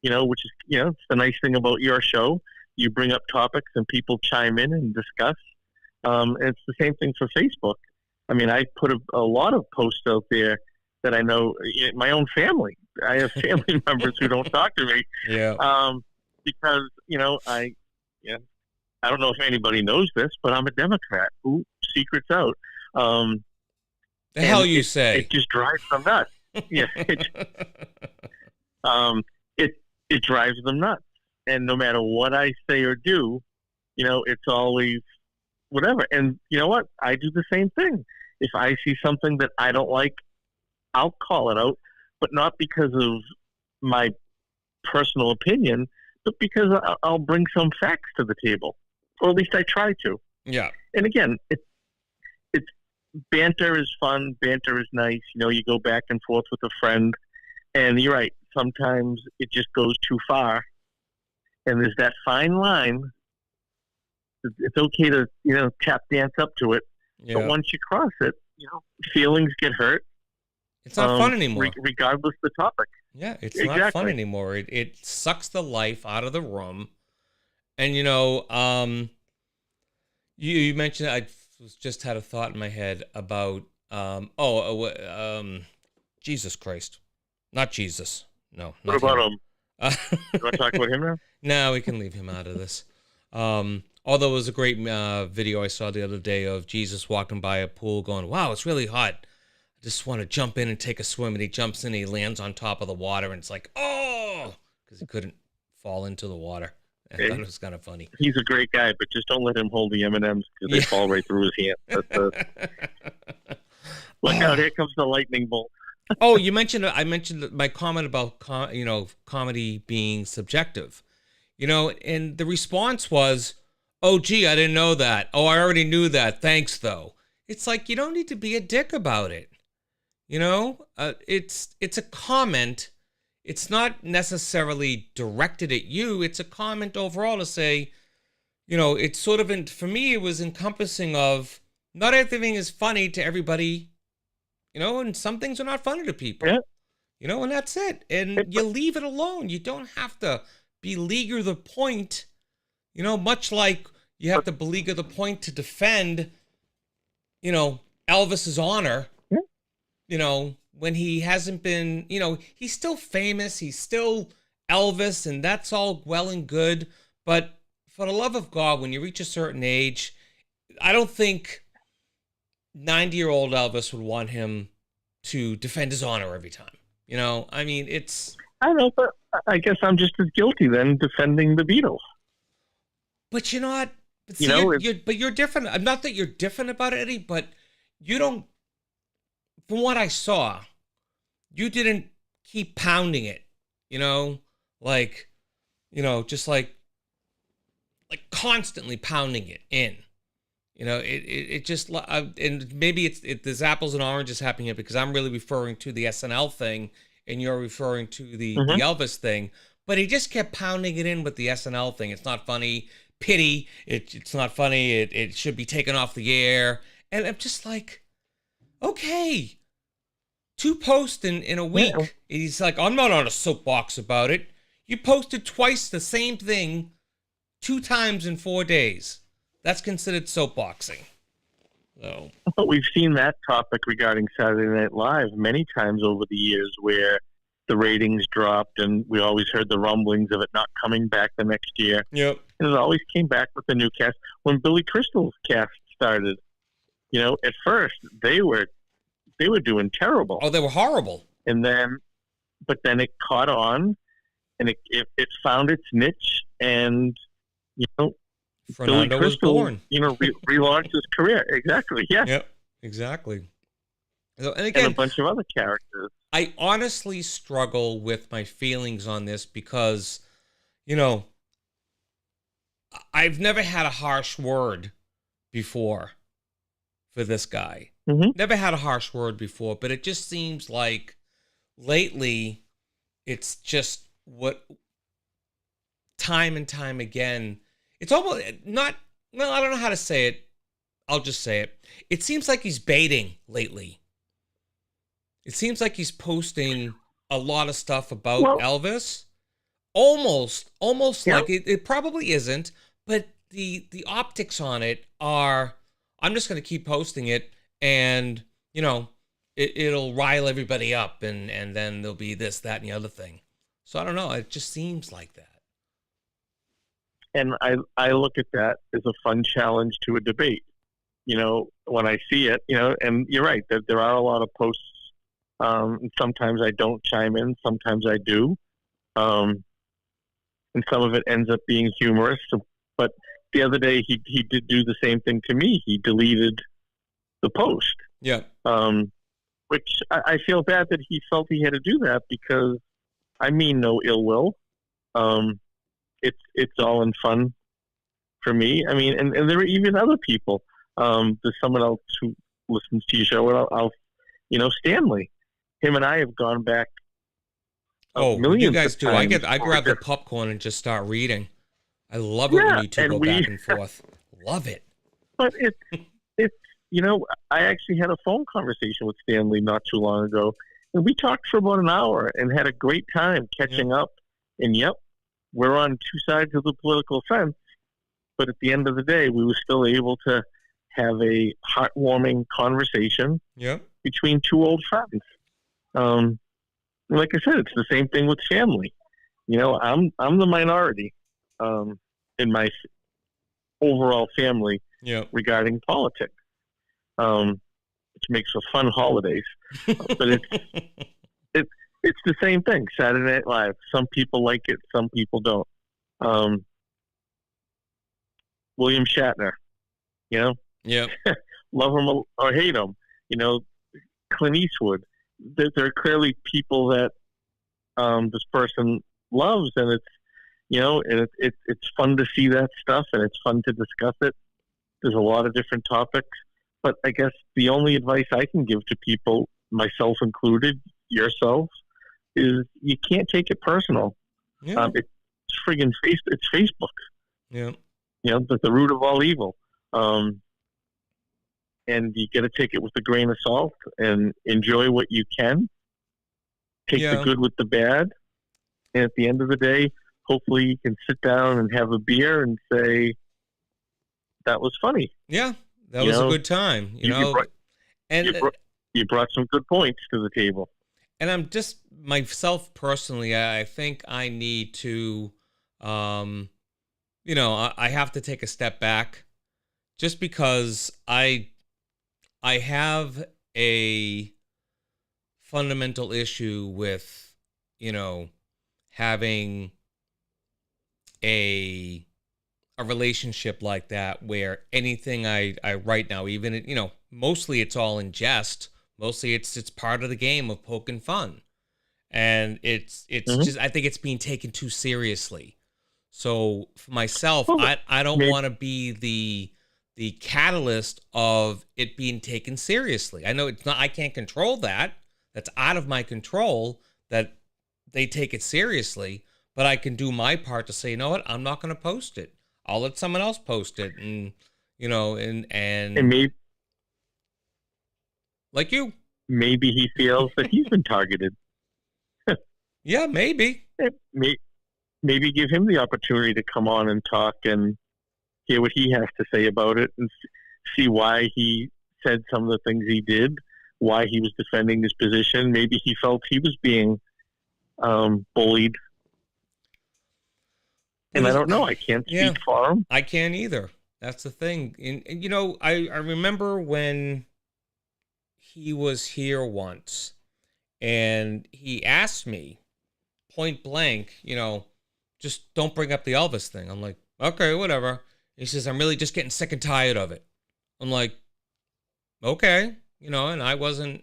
Which is it's the nice thing about your show. You bring up topics, and people chime in and discuss. And it's the same thing for Facebook. I mean, I put a lot of posts out there that I know my own family. I have family members who don't talk to me. Yeah. Because, I don't know if anybody knows this, but I'm a Democrat. Ooh, secret's out. The hell you say? It just drives them nuts. Yeah. It drives them nuts. And no matter what I say or do, it's always whatever. And you know what? I do the same thing. If I see something that I don't like, I'll call it out, but not because of my personal opinion, but because I'll bring some facts to the table, or at least I try to. Yeah. And again, it's banter is fun. Banter is nice. You go back and forth with a friend, and you're right. Sometimes it just goes too far, and there's that fine line. It's okay to tap dance up to it, but once you cross it, feelings get hurt. It's not fun anymore, regardless of the topic. Yeah, it's not fun anymore. It sucks the life out of the room. And you mentioned, I just had a thought in my head about Jesus Christ, not Jesus. No. What about him? You want to talk about him now? No, we can leave him out of this. Although it was a great video I saw the other day of Jesus walking by a pool going, wow, it's really hot. I just want to jump in and take a swim. And he jumps in, he lands on top of the water, and it's like, oh, because he couldn't fall into the water. I thought it was kind of funny. He's a great guy, but just don't let him hold the M&Ms because they fall right through his hand. Look out, here comes the lightning bolt. Oh, I mentioned my comment about, comedy being subjective. And the response was, oh, gee, I didn't know that. Oh, I already knew that. Thanks, though. It's like, you don't need to be a dick about it. It's a comment. It's not necessarily directed at you. It's a comment overall to say, it's sort of, for me, it was encompassing of not everything is funny to everybody, and some things are not funny to people. Yeah. And that's it. And you leave it alone. You don't have to beleaguer the point, much like you have to beleaguer the point to defend, Elvis's honor, when he hasn't been, he's still famous, he's still Elvis, and that's all well and good. But for the love of God, when you reach a certain age, I don't think 90-year-old Elvis would want him to defend his honor every time. I mean, it's... I don't know, but I guess I'm just as guilty then defending the Beatles. But you're not... See, you're different. Not that you're different about it, Eddie, but you don't... From what I saw, you didn't keep pounding it, just like constantly pounding it in. It just... and maybe there's apples and oranges happening here because I'm really referring to the SNL thing and you're referring to the Elvis thing. But he just kept pounding it in with the SNL thing. It's not funny. Pity. It's not funny. It should be taken off the air. And I'm just like, okay. 2 posts in a week. Yeah. He's like, I'm not on a soapbox about it. You posted twice the same thing 2 times in 4 days. That's considered soapboxing. So. But we've seen that topic regarding Saturday Night Live many times over the years where the ratings dropped and we always heard the rumblings of it not coming back the next year. Yep. And it always came back with a new cast. When Billy Crystal's cast started, at first they were doing terrible. Oh, they were horrible. And then it caught on and it found its niche and, Fernando Billy Crystal, was born. Relaunched his career. Exactly. Yeah. Yep. Exactly. So, and again, a bunch of other characters. I honestly struggle with my feelings on this because, I've never had a harsh word before for this guy. Mm-hmm. Never had a harsh word before, but it just seems like lately it's just what time and time again. It's almost not, well, I don't know how to say it. I'll just say it. It seems like he's baiting lately. It seems like he's posting a lot of stuff about Elvis. Almost like it probably isn't, but the optics on it are, I'm just going to keep posting it and, it'll rile everybody up and then there'll be this, that, and the other thing. So I don't know. It just seems like that. And I look at that as a fun challenge to a debate, when I see it, and you're right, there are a lot of posts. Sometimes I don't chime in, sometimes I do. And some of it ends up being humorous. But the other day he did do the same thing to me. He deleted the post. Yeah. Which I feel bad that he felt he had to do that because I mean no ill will. It's all in fun for me. I mean, and there are even other people. There's someone else who listens to your show, and I'll Stanley. Him and I have gone back. You guys do. I times grab the popcorn and just start reading. I love it when you two go back and forth. Love it. But it's I actually had a phone conversation with Stanley not too long ago, and we talked for about an hour and had a great time catching up. And we're on two sides of the political fence, but at the end of the day, we were still able to have a heartwarming conversation between two old friends. Like I said, it's the same thing with family. I'm the minority in my overall family regarding politics, which makes for fun holidays. But it's the same thing. Saturday Night Live. Some people like it, some people don't. William Shatner, love him or hate him. Clint Eastwood. There are clearly people that this person loves, and it's fun to see that stuff, and it's fun to discuss it. There's a lot of different topics, but I guess the only advice I can give to people, myself included, yourself, is you can't take it personal. It's friggin' it's Facebook. That's the root of all evil. And you got to take it with a grain of salt and enjoy what you can. Take the good with the bad. And at the end of the day, hopefully you can sit down and have a beer and say, that was funny. Yeah, that was a good time. You brought some good points to the table. And I'm just, myself personally, I think I need to, I have to take a step back just because I have a fundamental issue with, having a relationship like that where anything I write now, even, mostly it's all in jest. Mostly it's part of the game of poking fun. And it's just, I think it's being taken too seriously. So for myself, I don't want to be the catalyst of it being taken seriously. I know it's not, I can't control that. That's out of my control that they take it seriously, but I can do my part to say, you know what, I'm not going to post it. I'll let someone else post it. And, and maybe, like you, maybe he feels that he's been targeted. Yeah, maybe. Maybe give him the opportunity to come on and talk and hear what he has to say about it and see why he said some of the things he did, why he was defending his position. Maybe he felt he was being bullied. And I don't know. I can't speak for him. I can't either. That's the thing. And I remember when he was here once and he asked me point blank, just don't bring up the Elvis thing. I'm like, okay, whatever. He says, I'm really just getting sick and tired of it. I'm like, okay, and I wasn't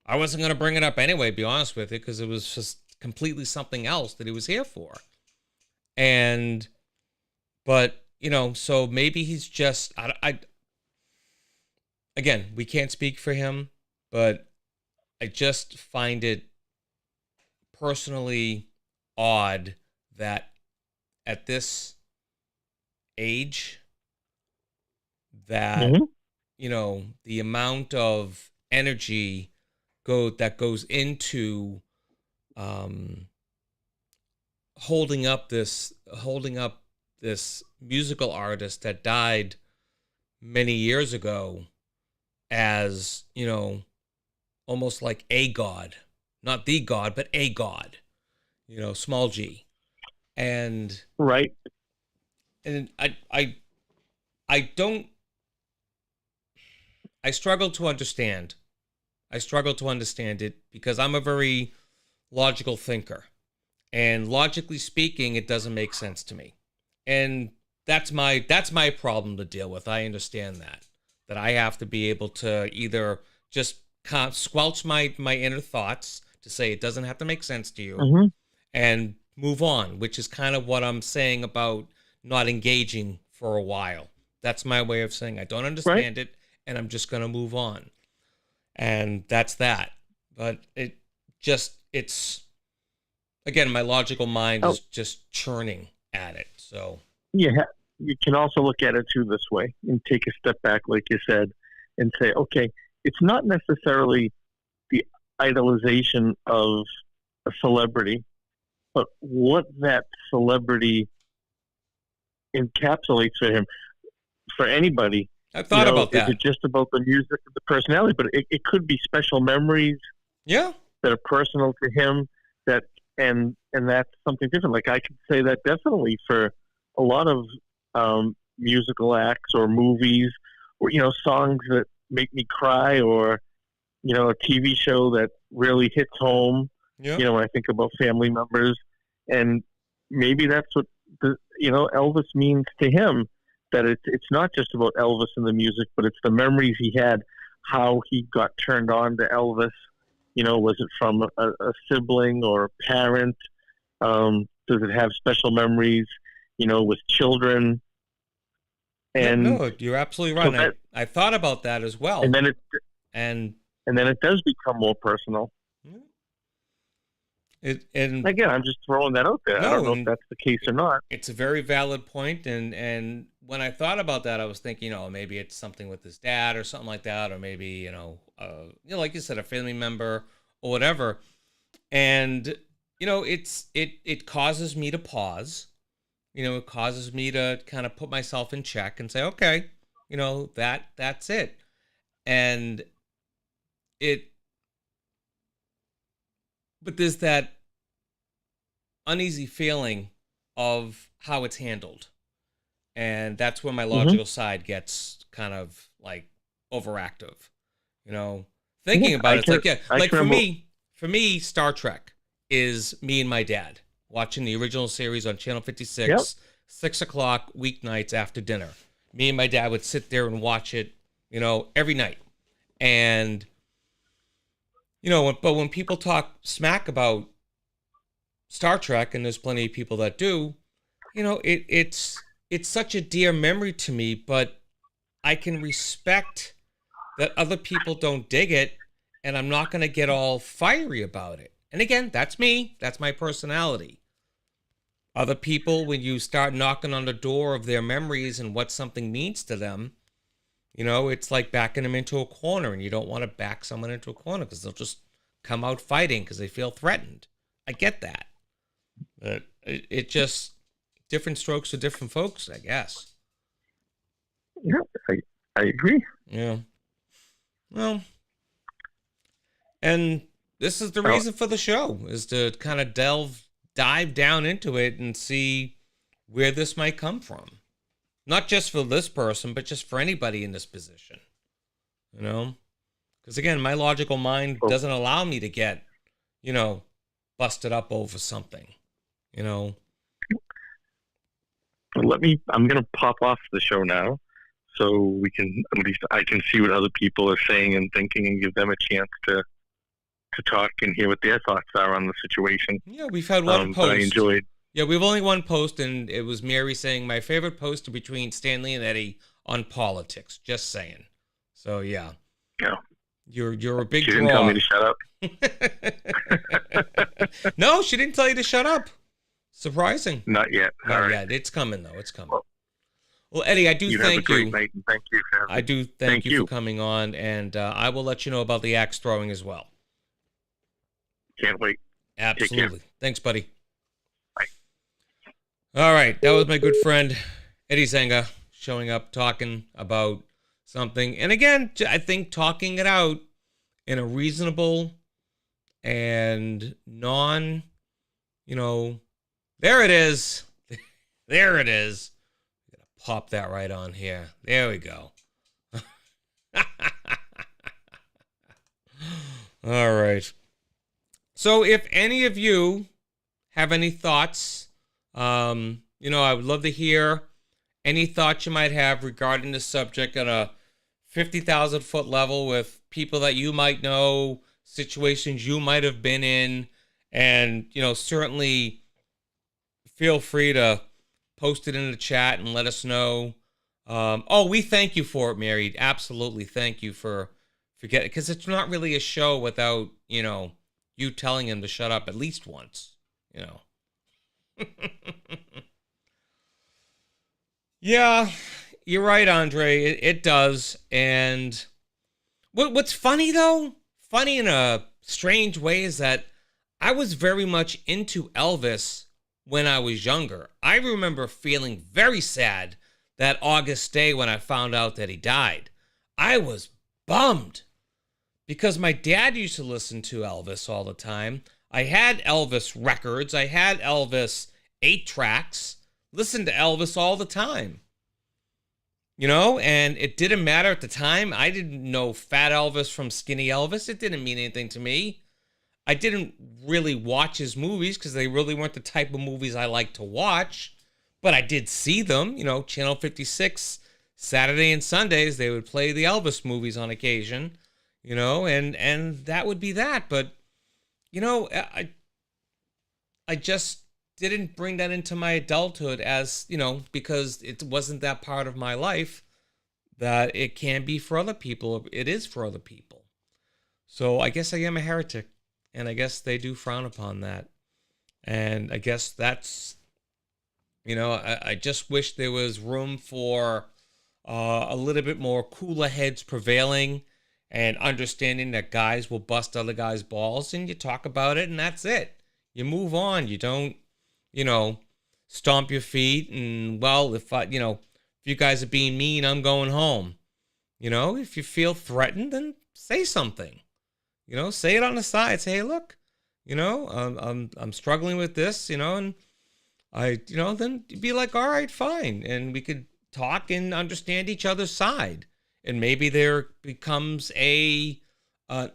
going to bring it up anyway, be honest with you, because it was just completely something else that he was here for. But so maybe he's just, again, we can't speak for him, but I just find it personally odd that at this age that the amount of energy that goes into holding up this musical artist that died many years ago as almost like a god, not the god, but a god, small g. And right. And I struggle to understand. I struggle to understand it because I'm a very logical thinker. And logically speaking, it doesn't make sense to me. And that's my problem to deal with. I understand that I have to be able to either just squelch my inner thoughts to say it doesn't have to make sense to you, and move on, which is kind of what I'm saying about not engaging for a while. That's my way of saying I don't understand it, and I'm just going to move on. And that's that. But it's, again, my logical mind is just churning at it. So Yeah, you can also look at it too this way and take a step back, like you said, and say, okay, it's not necessarily the idolization of a celebrity, but what that celebrity encapsulates for him. For anybody, I've thought about that. Is it just about the music, the personality? But it could be special memories, that are personal to him. And that's something different. Like I could say that definitely for a lot of musical acts or movies, or songs that make me cry, or a TV show that really hits home. When I think about family members, and maybe that's what Elvis means to him. That it's not just about Elvis and the music, but it's the memories he had, how he got turned on to Elvis. Was it from a sibling or a parent? Does it have special memories, with children? And no, you're absolutely right. So I thought about that as well. And then it does become more personal. And again, I'm just throwing that out there. I don't know if that's the case or not. It's a very valid point, and when I thought about that, I was thinking, maybe it's something with his dad or something like that, or maybe like you said, a family member or whatever. And it causes me to pause. It causes me to kind of put myself in check and say, okay, that's it, and but there's that uneasy feeling of how it's handled. And that's where my logical side gets kind of like overactive. Thinking about it, it's like for me, Star Trek is me and my dad watching the original series on Channel 56, 6 o'clock weeknights after dinner. Me and my dad would sit there and watch it, every night. And but when people talk smack about Star Trek, and there's plenty of people that do, it's such a dear memory to me, but I can respect that other people don't dig it, and I'm not going to get all fiery about it. And again, that's me. That's my personality. Other people, when you start knocking on the door of their memories and what something means to them, it's like backing them into a corner, and you don't want to back someone into a corner because they'll just come out fighting because they feel threatened. I get that. But it just, different strokes for different folks, I guess. Yeah, I agree. Yeah. Well, and this is the reason for the show, is to kind of dive down into it and see where this might come from. Not just for this person, but just for anybody in this position. Because again, my logical mind doesn't allow me to get, busted up over something, I'm going to pop off the show now, so at least I can see what other people are saying and thinking, and give them a chance to talk and hear what their thoughts are on the situation. Yeah, we've had one post. I enjoyed. Yeah, we've only one post, and it was Mary saying, my favorite post between Stanley and Eddie on politics. Just saying. So, yeah. Yeah. You're a big She draw. didn't tell me to shut up. No, she didn't tell you to shut up. Surprising. Not yet. Not yet. It's coming, though. It's coming. Well, Eddie, I do thank you. Night, and thank you. I do thank you for coming on, and I will let you know about the axe throwing as well. Can't wait. Absolutely. Thanks, buddy. Bye. All right. That was my good friend, Eddie Zenga, showing up, talking about something. And again, I think talking it out in a reasonable and there it is. There it is. I'm going to pop that right on here. There we go. All right. So if any of you have any thoughts, I would love to hear any thoughts you might have regarding the subject on a 50,000 foot level with people that you might know, situations you might have been in, and, certainly feel free to post it in the chat and let us know. We thank you for it, Mary. Absolutely, thank you for getting, because it's not really a show without, you telling him to shut up at least once, Yeah, you're right, Andre. It does. And what's funny, though, funny in a strange way, is that I was very much into Elvis when I was younger. I remember feeling very sad that August day when I found out that he died. I was bummed because my dad used to listen to Elvis all the time. I had Elvis records. I had Elvis 8-tracks. Listened to Elvis all the time. And it didn't matter at the time. I didn't know Fat Elvis from Skinny Elvis. It didn't mean anything to me. I didn't really watch his movies because they really weren't the type of movies I like to watch. But I did see them. Channel 56, Saturday and Sundays, they would play the Elvis movies on occasion. And that would be that. But, I just didn't bring that into my adulthood as, because it wasn't that part of my life that it can be for other people. It is for other people. So I guess I am a heretic, and I guess they do frown upon that. And I guess that's, I just wish there was room for a little bit more cooler heads prevailing and understanding that guys will bust other guys' balls, and you talk about it and that's it. You move on. You don't, stomp your feet and, well, if you guys are being mean, I'm going home. If you feel threatened, then say something. Say it on the side. Say, hey, look, I'm struggling with this, and I, then be like, all right, fine. And we could talk and understand each other's side. And maybe there becomes an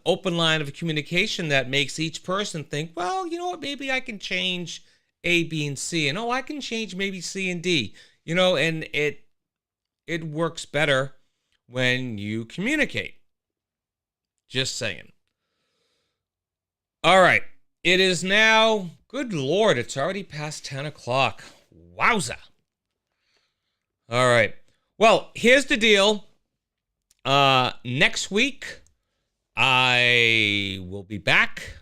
open line of communication that makes each person think, well, you know what, maybe I can change A, B, and C. And, I can change maybe C and D. And it works better when you communicate. Just saying. All right. It is now, good Lord, it's already past 10 o'clock. Wowza. All right. Well, here's the deal. Next week, I will be back.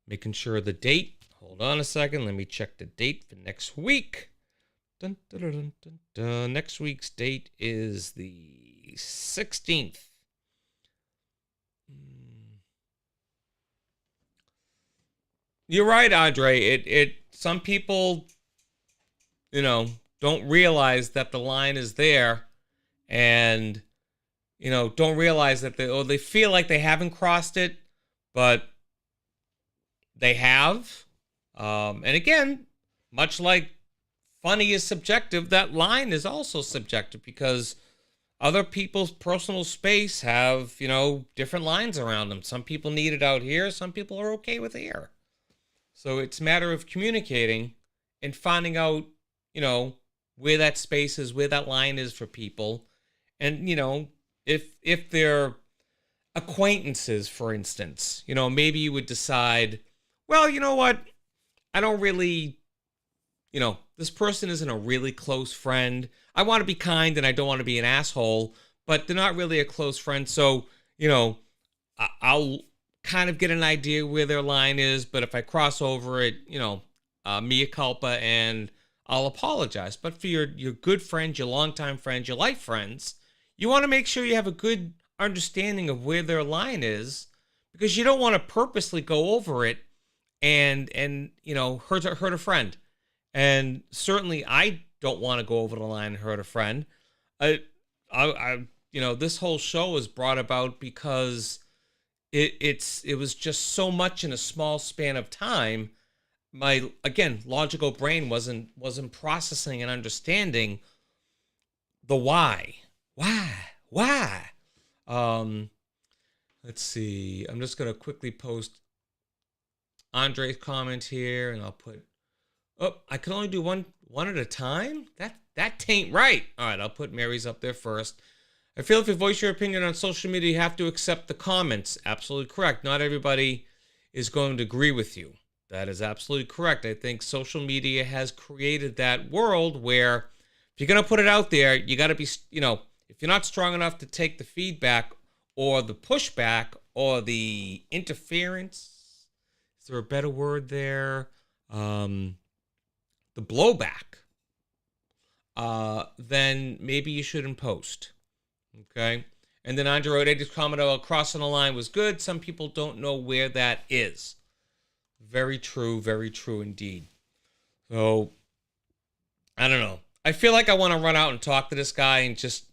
Making sure the date. Hold on a second. Let me check the date for next week. Dun, dun, dun, dun, dun, dun. Next week's date is the 16th. You're right, Andre. It some people, don't realize that the line is there, and don't realize that they feel like they haven't crossed it, but they have. And again, much like funny is subjective, that line is also subjective because other people's personal space have, different lines around them. Some people need it out here. Some people are okay with here. So it's a matter of communicating and finding out, where that space is, where that line is for people. And, if they're acquaintances, for instance, maybe you would decide, well, you know what? I don't really, this person isn't a really close friend. I want to be kind and I don't want to be an asshole, but they're not really a close friend. So, I'll kind of get an idea where their line is, but if I cross over it, mea culpa, and I'll apologize. But for your good friends, your longtime friends, your life friends, you want to make sure you have a good understanding of where their line is, because you don't want to purposely go over it and hurt a friend. And certainly I don't want to go over the line and hurt a friend. This whole show was brought about because it was just so much in a small span of time. My, again, logical brain wasn't processing and understanding the why. Let's see. I'm just gonna quickly post Andre's comment here, and I'll put. Oh, I can only do one at a time. That tain't right. All right, I'll put Mary's up there first. I feel if you voice your opinion on social media, you have to accept the comments. Absolutely correct. Not everybody is going to agree with you. That is absolutely correct. I think social media has created that world where if you're going to put it out there, you got to be, if you're not strong enough to take the feedback or the pushback or the interference, is there a better word there? The blowback, then maybe you shouldn't post. Okay? And then Andre Rodriguez's comment about crossing the line was good. Some people don't know where that is. Very true indeed. So, I don't know. I feel like I want to run out and talk to this guy and just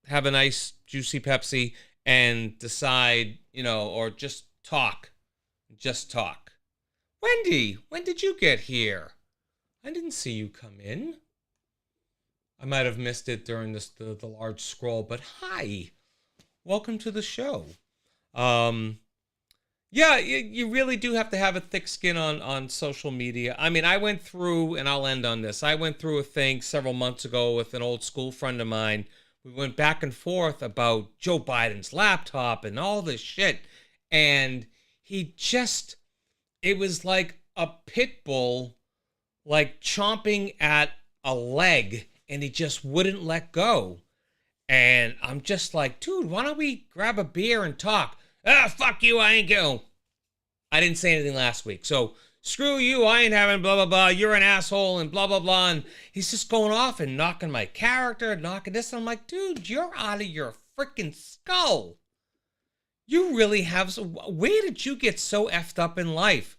have a nice juicy Pepsi and decide, or just talk. Just talk. Wendy, when did you get here? I didn't see you come in. I might have missed it during the large scroll, but hi. Welcome to the show. Yeah, you really do have to have a thick skin on social media. I mean, I went through, and I'll end on this, I went through a thing several months ago with an old school friend of mine. We went back and forth about Joe Biden's laptop and all this shit. And it was like a pit bull, like chomping at a leg, and he just wouldn't let go. And I'm just like, dude, why don't we grab a beer and talk? Fuck you, I ain't going. I didn't say anything last week. So, screw you, I ain't having blah, blah, blah. You're an asshole and blah, blah, blah. And he's just going off and knocking my character, knocking this. And I'm like, dude, you're out of your freaking skull. You really have... Where did you get so effed up in life?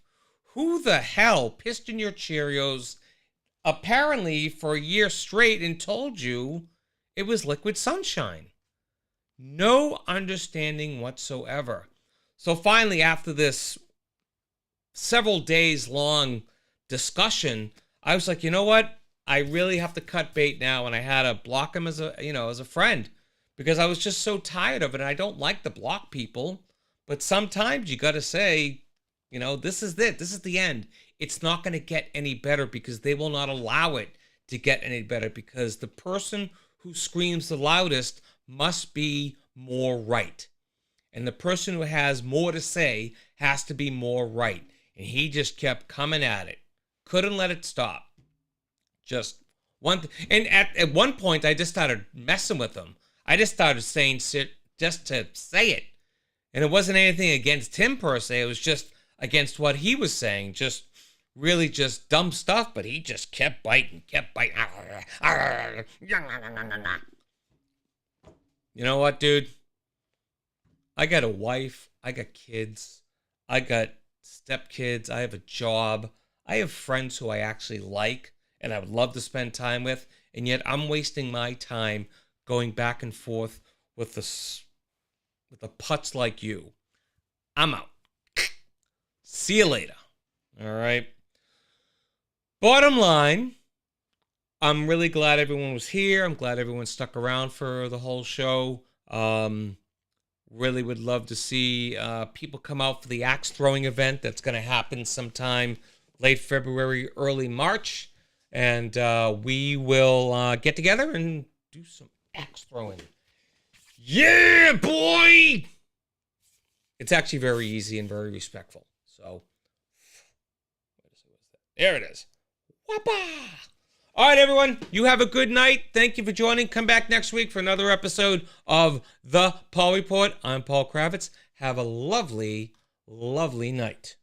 Who the hell pissed in your Cheerios apparently for a year straight and told you it was liquid sunshine? No understanding whatsoever. So finally, after this several days long discussion, I was like, you know what? I really have to cut bait now. And I had to block him as a friend because I was just so tired of it. And I don't like to block people, but sometimes you got to say, this is it. This is the end. It's not going to get any better because they will not allow it to get any better because the person who screams the loudest must be more right. And the person who has more to say has to be more right. And he just kept coming at it. Couldn't let it stop. And at one point, I just started messing with him. I just started saying shit just to say it. And it wasn't anything against him per se. It was just against what he was saying. Just really just dumb stuff. But he just kept biting. You know what, dude? I got a wife. I got kids. I got stepkids. I have a job. I have friends who I actually like and I would love to spend time with. And yet I'm wasting my time going back and forth with a putz like you. I'm out. See you later. All right. Bottom line, I'm really glad everyone was here. I'm glad everyone stuck around for the whole show. Really would love to see people come out for the axe throwing event that's going to happen sometime late February, early March. And we will get together and do some axe throwing. Yeah, boy! It's actually very easy and very respectful. So, there it is. Whoppa! All right, everyone. You have a good night. Thank you for joining. Come back next week for another episode of The Paul Report. I'm Paul Kravitz. Have a lovely, lovely night.